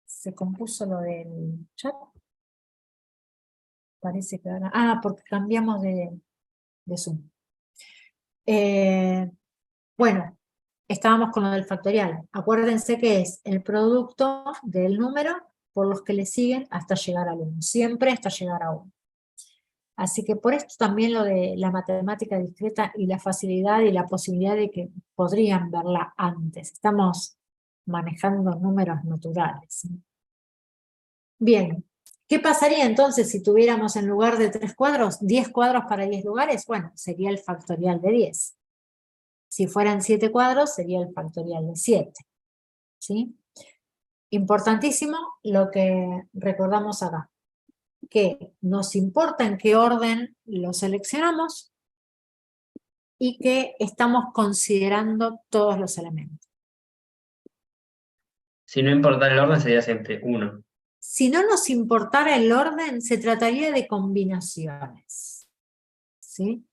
se compuso lo del chat. Parece que ahora... Ah, porque cambiamos de Zoom. Bueno, estábamos con lo del factorial. Acuérdense que es el producto del número por los que le siguen hasta llegar al 1. Siempre hasta llegar a 1. Así que por esto también lo de la matemática discreta y la facilidad y la posibilidad de que podrían verla antes. Estamos manejando números naturales. Bien, ¿qué pasaría entonces si tuviéramos en lugar de 3 cuadros, 10 cuadros para 10 lugares? Bueno, sería el factorial de 10. Si fueran 7 cuadros, sería el factorial de 7. ¿Sí? Importantísimo lo que recordamos acá, que nos importa en qué orden lo seleccionamos y que estamos considerando todos los elementos. Si no importa el orden, sería siempre 1. Si no nos importara el orden, se trataría de combinaciones. ¿Sí?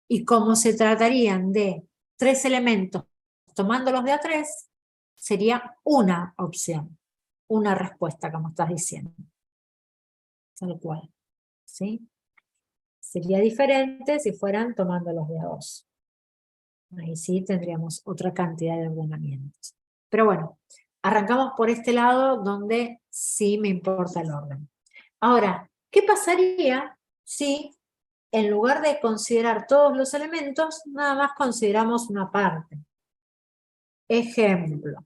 Y como se tratarían de 3 elementos tomándolos de a 3, sería una opción, una respuesta, como estás diciendo. Tal cual. ¿Sí? Sería diferente si fueran tomándolos de a 2. Ahí sí tendríamos otra cantidad de ordenamientos. Pero bueno, arrancamos por este lado donde sí me importa el orden. Ahora, ¿qué pasaría si en lugar de considerar todos los elementos, nada más consideramos una parte? Ejemplo.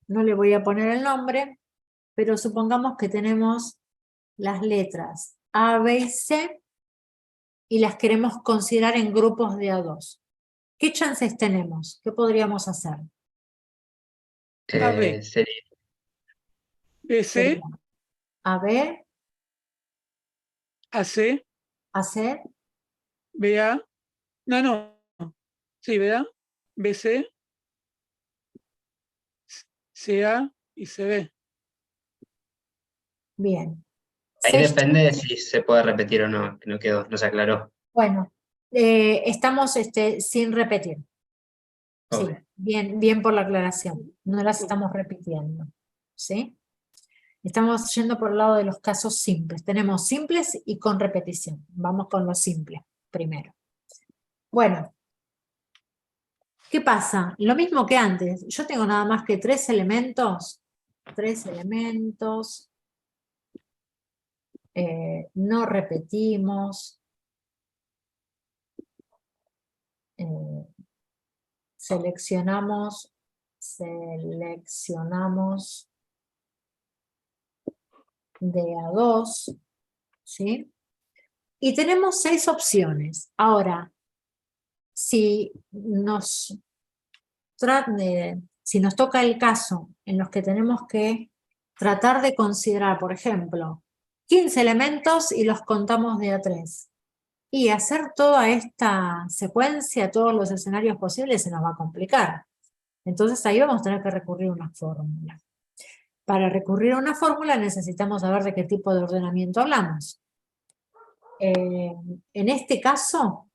No le voy a poner el nombre, pero supongamos que tenemos las letras A, B y C y las queremos considerar en grupos de A2. ¿Qué chances tenemos? ¿Qué podríamos hacer? AB, Sería BC, AB, AC, AC, BA, No. Sí, ¿verdad? BC, CA y CB. Bien. Ahí C depende de si se puede repetir o no, que no quedó, no se aclaró. Bueno, estamos sin repetir. Sí, Ok. bien por la aclaración. No las estamos repitiendo. ¿Sí? Estamos yendo por el lado de los casos simples. Tenemos simples y con repetición. Vamos con los simples primero. Bueno, ¿qué pasa? Lo mismo que antes. Yo tengo nada más que 3 elementos. 3 elementos. No repetimos. Seleccionamos de a 2, ¿sí? Y tenemos 6 opciones. Ahora, si nos toca el caso en los que tenemos que tratar de considerar, por ejemplo, 15 elementos y los contamos de a 3, y hacer toda esta secuencia, todos los escenarios posibles, se nos va a complicar. Entonces ahí vamos a tener que recurrir a una fórmula. Para recurrir a una fórmula necesitamos saber de qué tipo de ordenamiento hablamos. En este caso,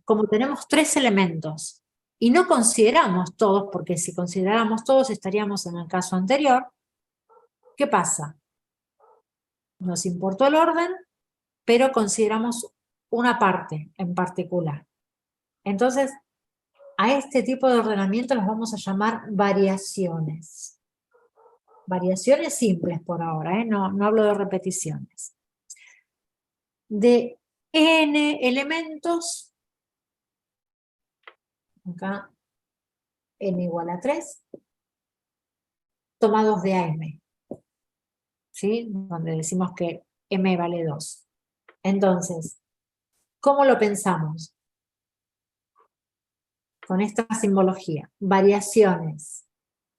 como tenemos 3 elementos y no consideramos todos, porque si consideráramos todos estaríamos en el caso anterior, ¿qué pasa? Nos importó el orden, pero consideramos una parte en particular. Entonces, a este tipo de ordenamiento los vamos a llamar variaciones. Variaciones simples por ahora, no hablo de repeticiones. De n elementos, acá n igual a 3, tomados de AM, ¿sí? Donde decimos que m vale 2. Entonces, ¿cómo lo pensamos? Con esta simbología, variaciones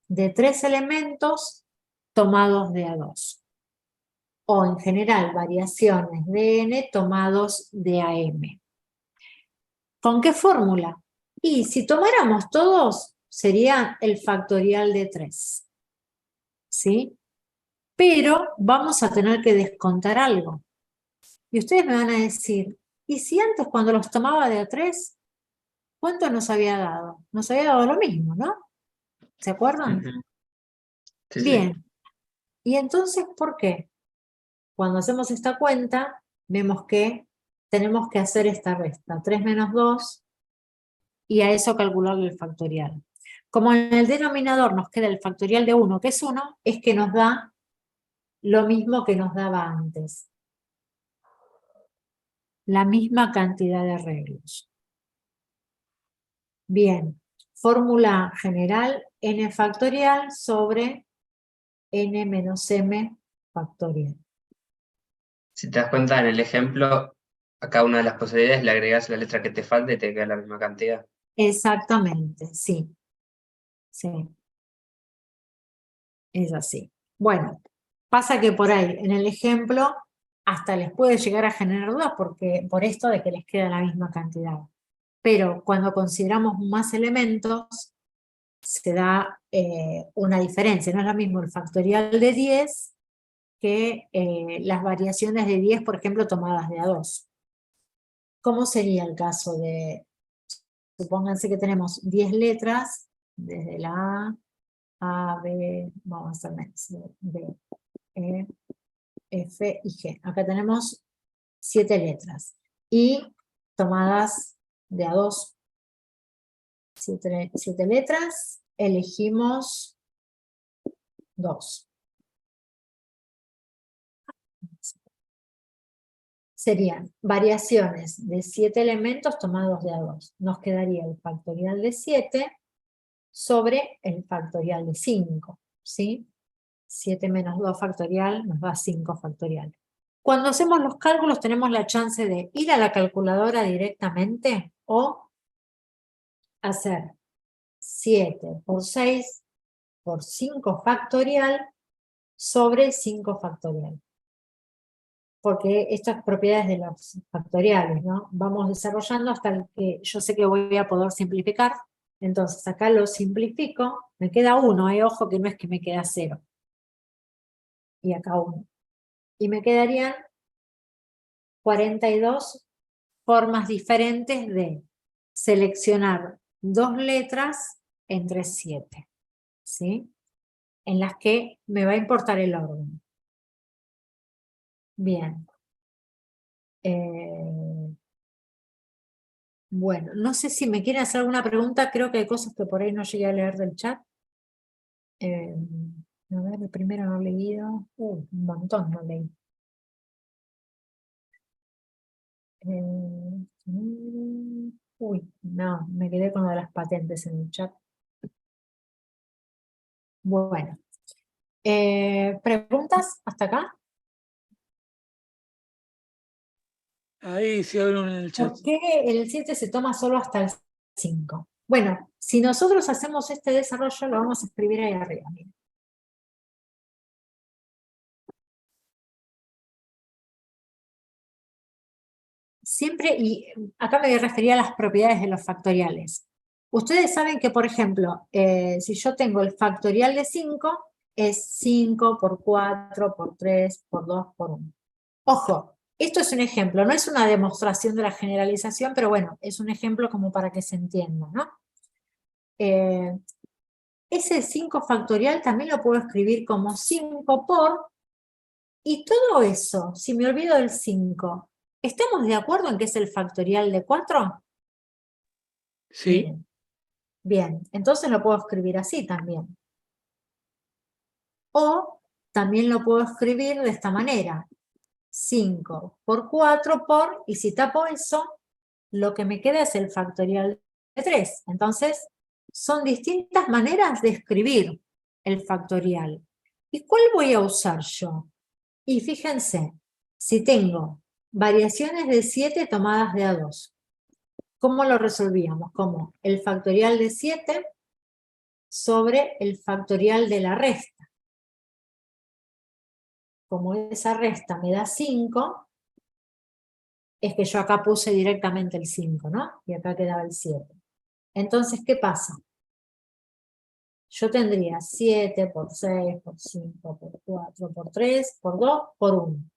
de 3 elementos tomados de a 2. O en general, variaciones de n tomados de AM. ¿Con qué fórmula? Y si tomáramos todos, sería el factorial de 3. ¿Sí? Pero vamos a tener que descontar algo. Y ustedes me van a decir, ¿y si antes cuando los tomaba de a 3, cuánto nos había dado? Nos había dado lo mismo, ¿no? ¿Se acuerdan? Ujú. Sí, sí. Bien. ¿Y entonces por qué? Cuando hacemos esta cuenta, vemos que tenemos que hacer esta resta. 3 menos 2, y a eso calcularle el factorial. Como en el denominador nos queda el factorial de 1, que es 1, es que nos da lo mismo que nos daba antes. La misma cantidad de arreglos. Bien, fórmula general, n factorial sobre n menos m factorial. Si te das cuenta en el ejemplo, a cada una de las posibilidades le agregas la letra que te falta y te queda la misma cantidad. Exactamente, sí. Sí. Es así. Bueno, pasa que por ahí, en el ejemplo, hasta les puede llegar a generar dudas por esto de que les queda la misma cantidad. Pero cuando consideramos más elementos, se da una diferencia. No es lo mismo el factorial de 10 que las variaciones de 10, por ejemplo, tomadas de a 2. ¿Cómo sería el caso de, supónganse que tenemos 10 letras, desde la A, B, vamos a hacer menos, B, E, F y G. Acá tenemos 7 letras. Y tomadas de a 2, 7 letras, elegimos 2. Serían variaciones de 7 elementos tomados de a 2. Nos quedaría el factorial de 7 sobre el factorial de 5. ¿Sí? 7 menos 2 factorial nos da 5 factorial. Cuando hacemos los cálculos tenemos la chance de ir a la calculadora directamente o hacer 7 por 6 por 5 factorial sobre 5 factorial. porque estas propiedades de los factoriales, ¿no? Vamos desarrollando hasta el que yo sé que voy a poder simplificar. Entonces acá lo simplifico, me queda 1, ojo que no es que me queda 0. Y acá 1. Y me quedarían 42 formas diferentes de seleccionar 2 letras entre 7, ¿sí? En las que me va a importar el orden. Bien. Bueno, no sé si me quieren hacer alguna pregunta, creo que hay cosas que por ahí no llegué a leer del chat. A ver, el primero no he leído. Un montón no leí. Uy, no, me quedé con lo de las patentes en el chat. Bueno. ¿Preguntas hasta acá? Ahí sí abro en el chat. ¿Por qué el 7 se toma solo hasta el 5? Bueno, si nosotros hacemos este desarrollo, lo vamos a escribir ahí arriba. Miren. Siempre, y acá me refería a las propiedades de los factoriales. Ustedes saben que, por ejemplo, si yo tengo el factorial de 5, es 5 por 4, por 3, por 2, por 1. Ojo, esto es un ejemplo, no es una demostración de la generalización, pero bueno, es un ejemplo como para que se entienda, ¿no? Ese 5 factorial también lo puedo escribir como 5 por, y todo eso, si me olvido del 5, ¿estamos de acuerdo en que es el factorial de 4? Sí. Bien. Bien, entonces lo puedo escribir así también. O también lo puedo escribir de esta manera. 5 por 4 por, y si tapo eso, lo que me queda es el factorial de 3. Entonces, son distintas maneras de escribir el factorial. ¿Y cuál voy a usar yo? Y fíjense, si tengo variaciones de 7 tomadas de a 2, ¿cómo lo resolvíamos? Como el factorial de 7 sobre el factorial de la resta. Como esa resta me da 5, es que yo acá puse directamente el 5, ¿no? Y acá quedaba el 7. Entonces, ¿qué pasa? Yo tendría 7 por 6, por 5, por 4, por 3, por 2, por 1.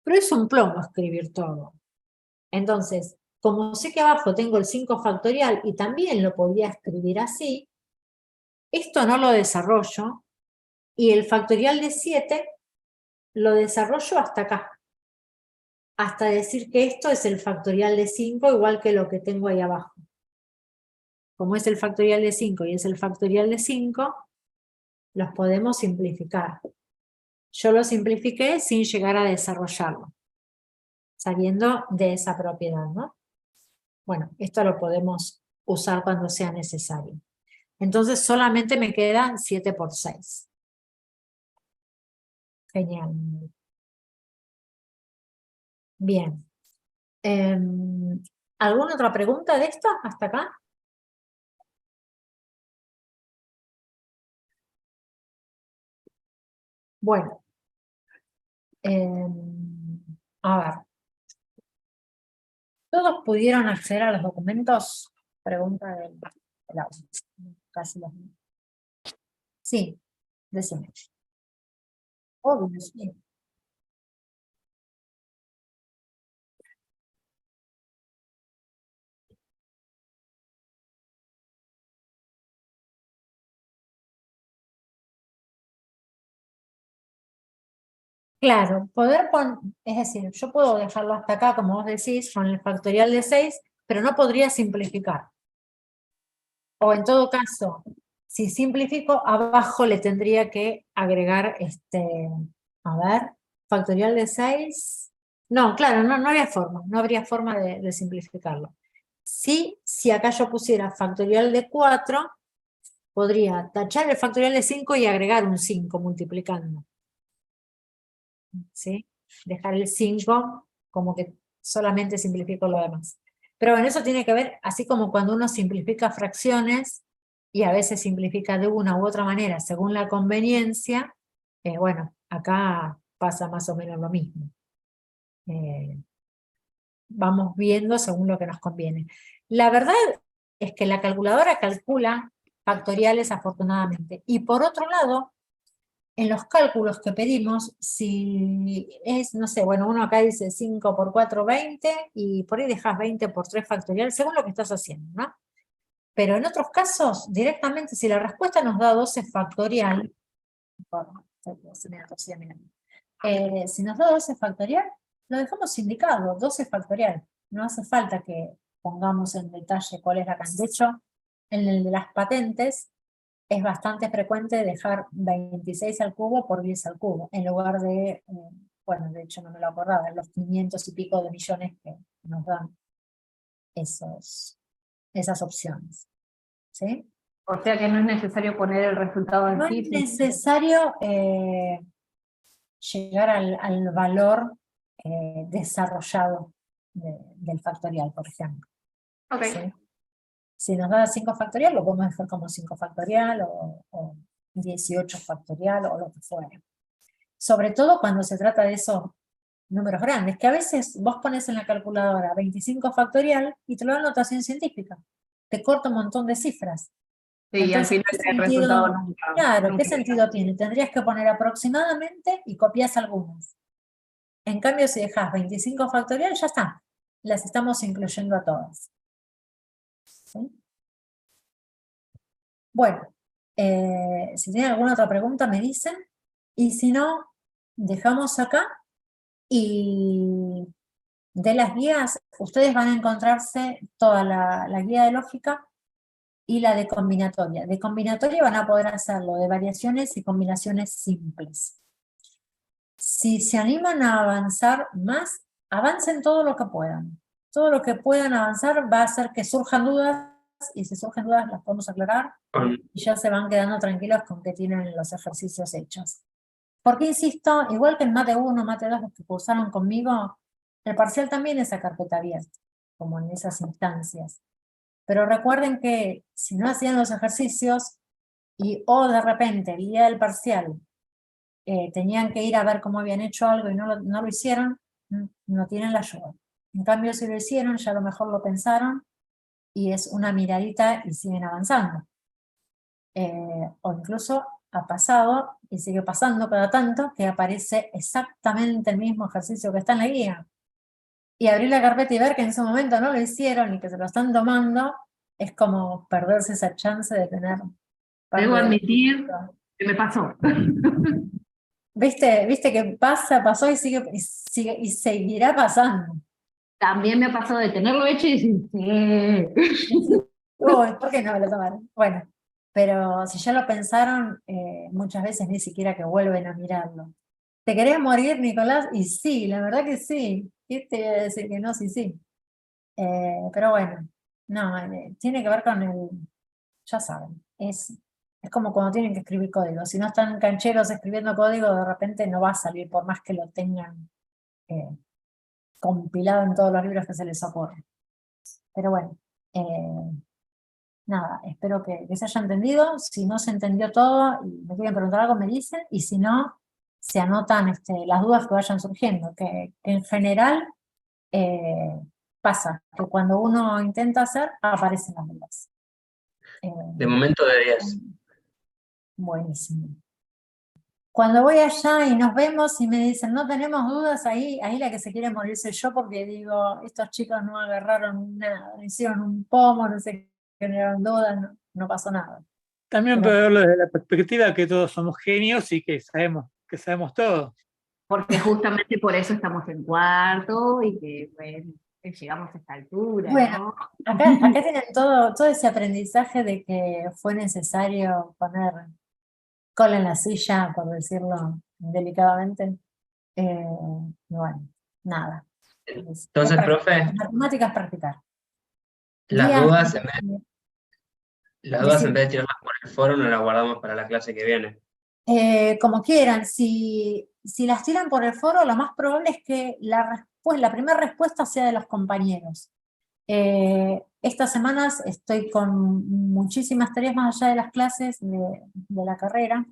Pero es un plomo escribir todo. Entonces, como sé que abajo tengo el 5 factorial y también lo podría escribir así, esto no lo desarrollo y el factorial de 7 lo desarrollo hasta acá. Hasta decir que esto es el factorial de 5 igual que lo que tengo ahí abajo. Como es el factorial de 5 y es el factorial de 5, los podemos simplificar. Yo lo simplifiqué sin llegar a desarrollarlo, sabiendo de esa propiedad, ¿no? Bueno, esto lo podemos usar cuando sea necesario. Entonces solamente me queda 7 por 6. Genial. Bien. ¿Alguna otra pregunta de esta hasta acá? Bueno. A ver. ¿Todos pudieron acceder a los documentos? Pregunta del casi los mismos. Sí, decime. Obvio, sí. Claro, poder poner, es decir, yo puedo dejarlo hasta acá, como vos decís, con el factorial de 6, pero no podría simplificar. O en todo caso, si simplifico, abajo le tendría que agregar, a ver, factorial de 6. No, claro, no había forma, no habría forma de simplificarlo. Sí, si acá yo pusiera factorial de 4, podría tachar el factorial de 5 y agregar un 5 multiplicando. ¿Sí? Dejar el 5 como que solamente simplifico lo demás. Pero bueno, eso tiene que ver, así como cuando uno simplifica fracciones, y a veces simplifica de una u otra manera según la conveniencia, bueno, acá pasa más o menos lo mismo. vamos viendo según lo que nos conviene. La verdad es que la calculadora calcula factoriales afortunadamente. Y por otro lado, en los cálculos que pedimos, si es, no sé, bueno, uno acá dice 5 por 4, 20, y por ahí dejas 20 por 3 factorial, según lo que estás haciendo, ¿no? Pero en otros casos, directamente, si la respuesta nos da 12 factorial, si nos da 12 factorial, lo dejamos indicado, 12 factorial. No hace falta que pongamos en detalle cuál es la cantidad. De hecho, en el de las patentes, es bastante frecuente dejar 26 al cubo por 10 al cubo, en lugar de, bueno, de hecho no me lo acordaba, los 500 y pico de millones que nos dan esas opciones. ¿Sí? O sea que no es necesario poner el resultado en No sí. es necesario llegar al valor desarrollado del factorial, por ejemplo. Ok. ¿Sí? Si nos da 5 factorial, lo podemos dejar como 5 factorial o 18 factorial o lo que fuera. Sobre todo cuando se trata de esos números grandes, que a veces vos pones en la calculadora 25 factorial y te lo da notación científica. Te corta un montón de cifras. Sí, y al final el resultado nunca. Claro, ¿qué sentido tiene? Tendrías que poner aproximadamente y copias algunas. En cambio, si dejas 25 factorial, ya está. Las estamos incluyendo a todas. ¿Sí? Bueno, si tienen alguna otra pregunta me dicen, y si no, dejamos acá, y de las guías, ustedes van a encontrarse toda la guía de lógica y la de combinatoria. De combinatoria van a poder hacerlo de variaciones y combinaciones simples. Si se animan a avanzar más, avancen todo lo que puedan. Todo lo que puedan avanzar va a hacer que surjan dudas, y si surgen dudas las podemos aclarar, y ya se van quedando tranquilos con que tienen los ejercicios hechos. Porque insisto, igual que en Mate 1, Mate 2, los que cursaron conmigo, el parcial también es a carpeta abierta, como en esas instancias. Pero recuerden que si no hacían los ejercicios, o de repente el día del parcial tenían que ir a ver cómo habían hecho algo y no lo hicieron, no tienen la ayuda. En cambio, si lo hicieron, ya a lo mejor lo pensaron, y es una miradita y siguen avanzando. O incluso ha pasado, y sigue pasando cada tanto, que aparece exactamente el mismo ejercicio que está en la guía. Y abrir la carpeta y ver que en ese momento no lo hicieron y que se lo están tomando, es como perderse esa chance de tener... Debo admitir que me pasó. ¿Viste que pasó y seguirá pasando? También me ha pasado de tenerlo hecho y decir, sí. Uy, ¿por qué no me lo tomaron? Bueno, pero si ya lo pensaron, muchas veces ni siquiera que vuelven a mirarlo. ¿Te querés morir, Nicolás? Y sí, la verdad que sí. ¿Qué te voy a decir que no? Sí, sí. Pero bueno, no, tiene que ver con el... Ya saben, es como cuando tienen que escribir código. Si no están cancheros escribiendo código, de repente no va a salir, por más que lo tengan compilado en todos los libros que se les ocurre. Pero bueno, nada, espero que se haya entendido. Si no se entendió todo y me quieren preguntar algo, me dicen, y si no, se anotan las dudas que vayan surgiendo, que en general pasa, que cuando uno intenta hacer, aparecen las dudas. De momento de 10. Buenísimo. Cuando voy allá y nos vemos y me dicen, no tenemos dudas, ahí la que se quiere morir soy yo, porque digo, estos chicos no agarraron nada, hicieron un pomo, no se generaron dudas, no pasó nada. También puede verlo desde la perspectiva que todos somos genios y que sabemos todo. Porque justamente por eso estamos en cuarto y que, bueno, que llegamos a esta altura, bueno, ¿no? Acá tienen todo ese aprendizaje de que fue necesario poner cola en la silla, por decirlo delicadamente. Bueno, nada. Entonces, profe, Matemáticas practicar. las dudas, en Decime. vez de tirarlas por el foro, no las guardamos para la clase que viene. Como quieran, si las tiran por el foro, lo más probable es que la primera respuesta sea de los compañeros. Estas semanas estoy con muchísimas tareas más allá de las clases de la carrera,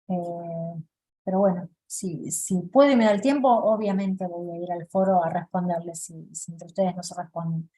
pero bueno, si puedo y me da el tiempo, obviamente voy a ir al foro a responderles si entre ustedes no se responden.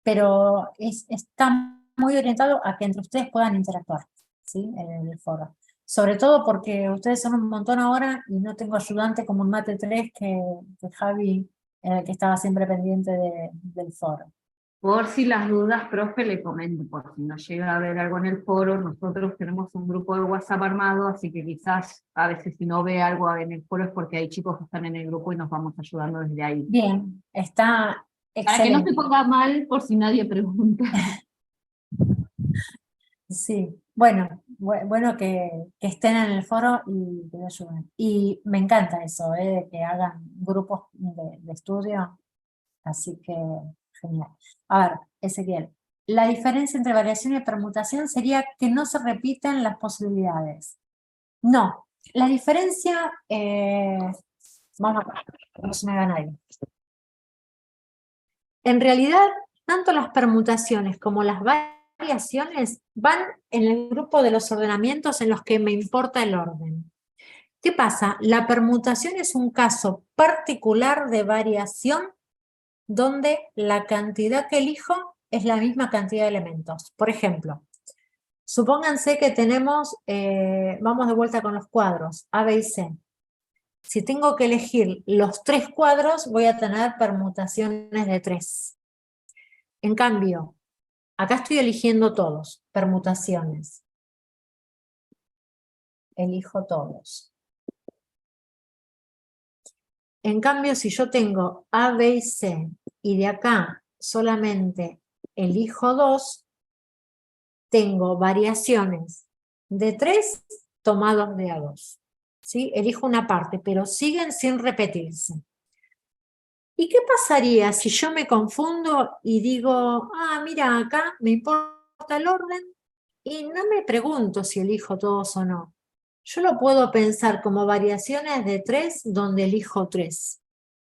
Pero está muy orientado a que entre ustedes puedan interactuar, ¿sí? En el foro. Sobre todo porque ustedes son un montón ahora y no tengo ayudante como en Mate 3 que Javi, que estaba siempre pendiente del foro. Por si las dudas, profe, le comento, por si no llega a haber algo en el foro, nosotros tenemos un grupo de WhatsApp armado, así que quizás a veces si no ve algo en el foro es porque hay chicos que están en el grupo y nos vamos ayudando desde ahí. Bien, está Para que no excelente. se ponga mal por si nadie pregunta. Sí, bueno, bueno que estén en el foro y que ayuden. Y me encanta eso, de que hagan grupos de estudio, así que genial. A ver, Ezequiel, la diferencia entre variación y permutación sería que no se repiten las posibilidades. No, la diferencia, vamos acá, no se me haga nadie. En realidad, tanto las permutaciones como las variaciones van en el grupo de los ordenamientos en los que me importa el orden. ¿Qué pasa? La permutación es un caso particular de variación donde la cantidad que elijo es la misma cantidad de elementos. Por ejemplo, supónganse que tenemos, vamos de vuelta con los cuadros, A, B y C. Si tengo que elegir los 3 cuadros, voy a tener permutaciones de 3. En cambio, acá estoy eligiendo todos, permutaciones. Elijo todos. En cambio, si yo tengo A, B y C, y de acá solamente elijo 2, tengo variaciones de 3 tomados de A2. ¿Sí? Elijo una parte, pero siguen sin repetirse. ¿Y qué pasaría si yo me confundo y digo, mira, acá me importa el orden y no me pregunto si elijo todos o no? Yo lo puedo pensar como variaciones de 3 donde elijo 3.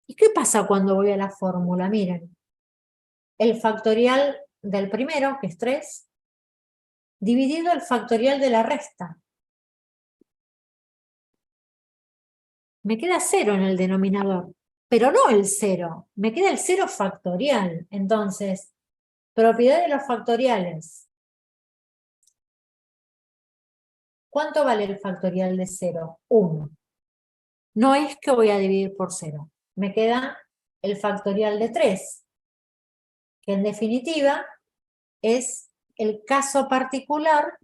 ¿Y qué pasa cuando voy a la fórmula? Miren, el factorial del primero, que es 3, dividido el factorial de la resta. Me queda 0 en el denominador, pero no el 0, me queda el 0 factorial. Entonces, propiedad de los factoriales. ¿Cuánto vale el factorial de 0? 1. No es que voy a dividir por 0. Me queda el factorial de 3, que en definitiva es el caso particular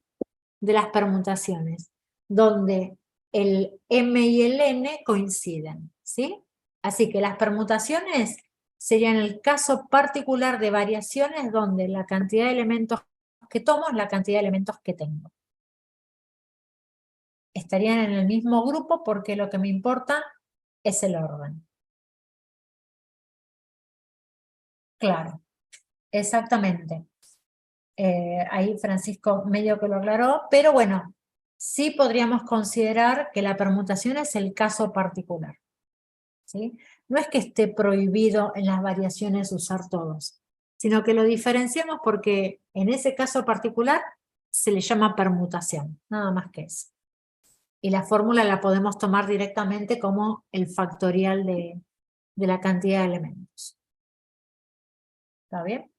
de las permutaciones, donde el m y el n coinciden, ¿sí? Así que las permutaciones serían el caso particular de variaciones donde la cantidad de elementos que tomo es la cantidad de elementos que tengo. Estarían en el mismo grupo porque lo que me importa es el orden. Claro, exactamente. Ahí Francisco medio que lo aclaró, pero bueno, sí podríamos considerar que la permutación es el caso particular, ¿sí? No es que esté prohibido en las variaciones usar todos, sino que lo diferenciamos porque en ese caso particular se le llama permutación, nada más que eso. Y la fórmula la podemos tomar directamente como el factorial de la cantidad de elementos. ¿Está bien?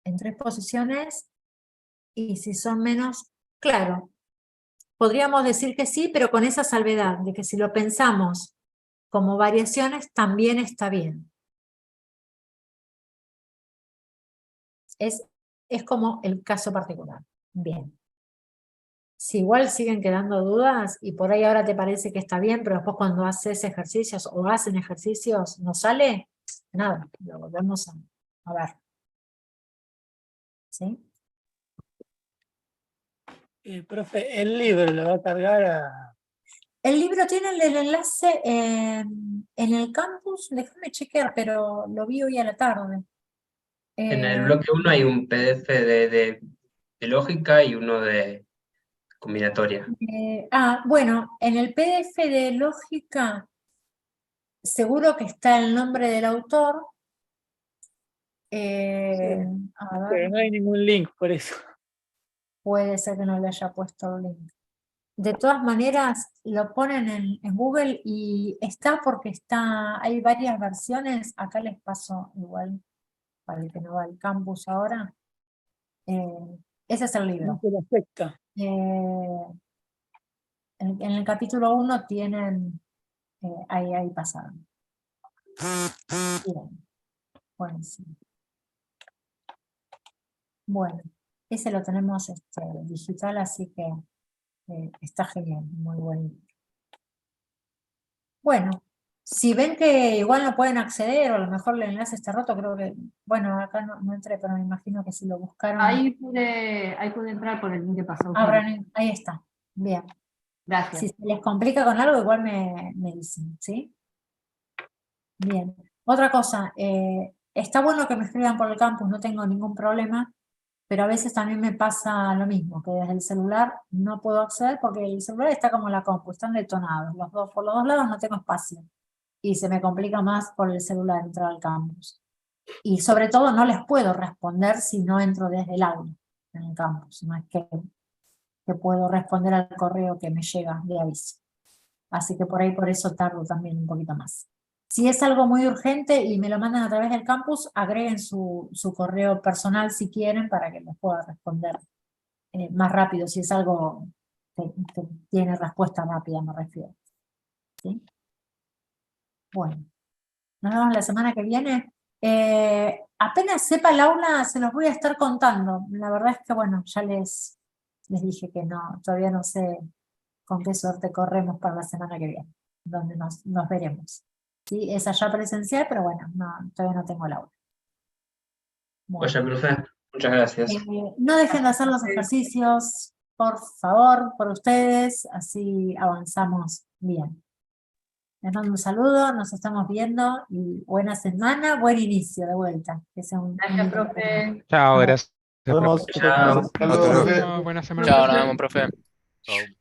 En 3 posiciones, y si son menos, claro, podríamos decir que sí, pero con esa salvedad, de que si lo pensamos como variaciones, también está bien. Es como el caso particular. Bien. Si igual siguen quedando dudas, y por ahí ahora te parece que está bien, pero después cuando haces ejercicios o hacen ejercicios no sale, nada, lo volvemos a ver. ¿Sí? Profe, el libro lo va a cargar a... El libro tiene el enlace en el campus, déjame chequear, pero lo vi hoy a la tarde. En el bloque 1 hay un PDF de lógica y uno de combinatoria. Bueno, en el PDF de lógica seguro que está el nombre del autor. A ver, Pero no hay ningún link por eso. puede ser que no le haya puesto el link. De todas maneras, lo ponen en Google y está porque hay varias versiones. Acá les paso igual, para el que no va al campus ahora. Ese es el libro. Perfecto. En el capítulo 1 tienen, ahí pasaron. Bien, buenísimo. Bueno, ese lo tenemos digital, así que está genial, muy bueno. Bueno, si ven que igual no pueden acceder, o a lo mejor el enlace está roto, creo que, bueno, acá no entré, pero me imagino que si lo buscaron. Ahí pude entrar por el link que pasó. Ahí está, bien. Gracias. Si se les complica con algo, igual me dicen, ¿sí? Bien. Otra cosa, está bueno que me escriban por el campus, no tengo ningún problema, pero a veces también me pasa lo mismo, que desde el celular no puedo acceder porque el celular está como la compu, están detonados, por los dos lados no tengo espacio. Y se me complica más por el celular entrar al campus. Y sobre todo no les puedo responder si no entro desde el aula en el campus, no es que puedo responder al correo que me llega de aviso. Así que por eso tardo también un poquito más. Si es algo muy urgente y me lo mandan a través del campus, agreguen su correo personal si quieren para que les pueda responder más rápido, si es algo que tiene respuesta rápida, me refiero. ¿Sí? Bueno, nos vemos la semana que viene. Apenas sepa el aula, se los voy a estar contando. La verdad es que, bueno, ya les dije que no, todavía no sé con qué suerte corremos para la semana que viene, donde nos veremos. ¿Sí? Es allá presencial, pero bueno, todavía no tengo el aula. Bueno. Oye, profe, muchas gracias. No dejen de hacer los ejercicios, por favor, por ustedes, así avanzamos bien. Les mando un saludo, nos estamos viendo y buena semana, buen inicio de vuelta. Que sea Gracias, profe. Chao, gracias. Nos vemos. Chao. Gracias. Hasta luego, profe. Buena semana. Chao, nos vemos, profe. Chao.